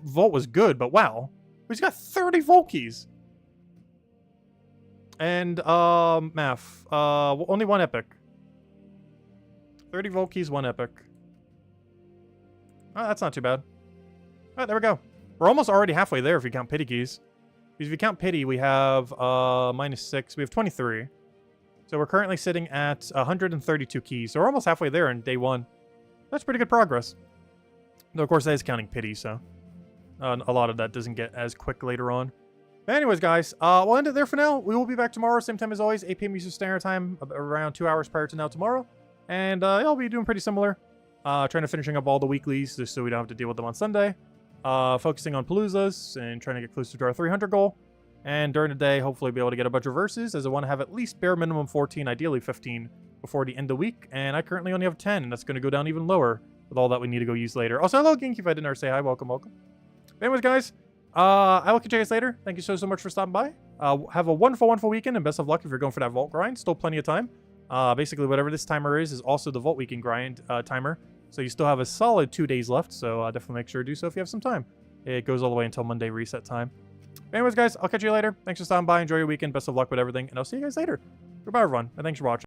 S1: Volt was good, but wow. We just got 30 Volt keys. And, math. Only one epic. 30 Volt keys, one epic. Oh, that's not too bad. Alright, there we go. We're almost already halfway there if you count pity keys. Because if you count pity, we have -6. We have 23. So we're currently sitting at 132 keys. So we're almost halfway there in day 1. That's pretty good progress. Though, of course, that is counting pity, so a lot of that doesn't get as quick later on. But anyways, guys, we'll end it there for now. We will be back tomorrow, same time as always, 8 p.m. Eastern Standard Time, around 2 hours prior to now tomorrow. And I'll be doing pretty similar. Trying to finishing up all the weeklies, just so we don't have to deal with them on Sunday. Focusing on Paloozas and trying to get closer to our 300 goal. And during the day, hopefully be able to get a bunch of verses, as I want to have at least bare minimum 14, ideally 15, before the end of the week. And I currently only have 10, and that's going to go down even lower with all that we need to go use later. Also, hello, Ginky, if I didn't already say hi. Welcome, welcome. But anyways, guys, I will catch you guys later. Thank you so much for stopping by. Have a wonderful, wonderful weekend, and best of luck if you're going for that vault grind. Still plenty of time. Basically, whatever this timer is also the vault weekend grind timer. So you still have a solid 2 days left, so definitely make sure to do so if you have some time. It goes all the way until Monday reset time. But anyways, guys, I'll catch you later. Thanks for stopping by. Enjoy your weekend. Best of luck with everything, and I'll see you guys later. Goodbye, everyone, and thanks for watching.